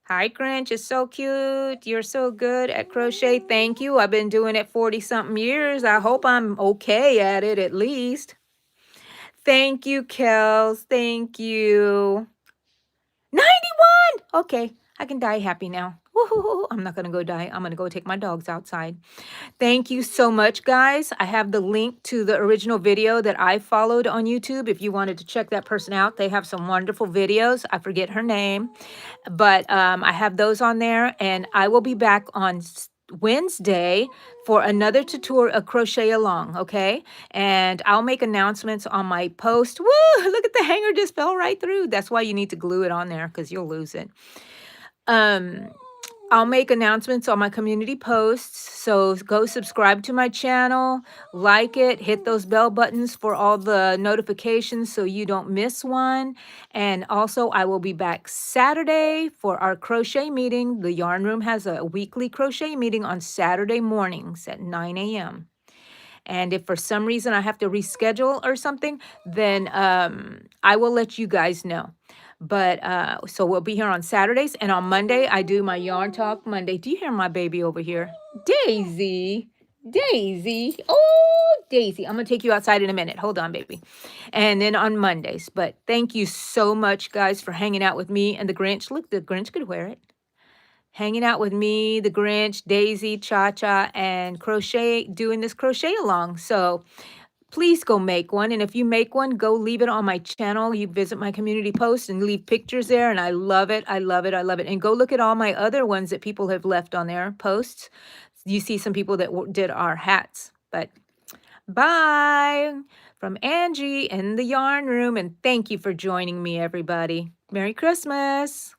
Hi, Grinch. It's so cute. You're so good at crochet. Thank you. I've been doing it 40-something years. I hope I'm okay at it at least. Thank you, Kels. Thank you. 91! Okay, I can die happy now. Woo-hoo-hoo. I'm not going to go die. I'm going to go take my dogs outside. Thank you so much, guys. I have the link to the original video that I followed on YouTube. If you wanted to check that person out, they have some wonderful videos. I forget her name, but I have those on there, and I will be back on Wednesday for another tutorial, a crochet along, okay? And I'll make announcements on my post. Woo! Look at the hanger just fell right through. That's why you need to glue it on there, because you'll lose it. I'll make announcements on my community posts, so go subscribe to my channel, like it, hit those bell buttons for all the notifications so you don't miss one. And also, I will be back Saturday for our crochet meeting. The Yarn Room has a weekly crochet meeting on Saturday mornings at 9 a.m. And if for some reason I have to reschedule or something, then I will let you guys know. But so we'll be here on Saturdays, and on Monday I do my Yarn Talk Monday. Do you hear my baby over here? Daisy. Daisy. Oh, Daisy. I'm going to take you outside in a minute. Hold on, baby. And then on Mondays. But thank you so much, guys, for hanging out with me and the Grinch. Look, the Grinch could wear it. Hanging out with me, the Grinch, Daisy, Cha-Cha, and crochet, doing this crochet along. So please go make one. And if you make one, go leave it on my channel. You visit my community post and leave pictures there. And I love it. I love it. I love it. And go look at all my other ones that people have left on their posts. You see some people that did our hats. But Bye from Angie in the yarn room. And thank you for joining me, everybody. Merry Christmas.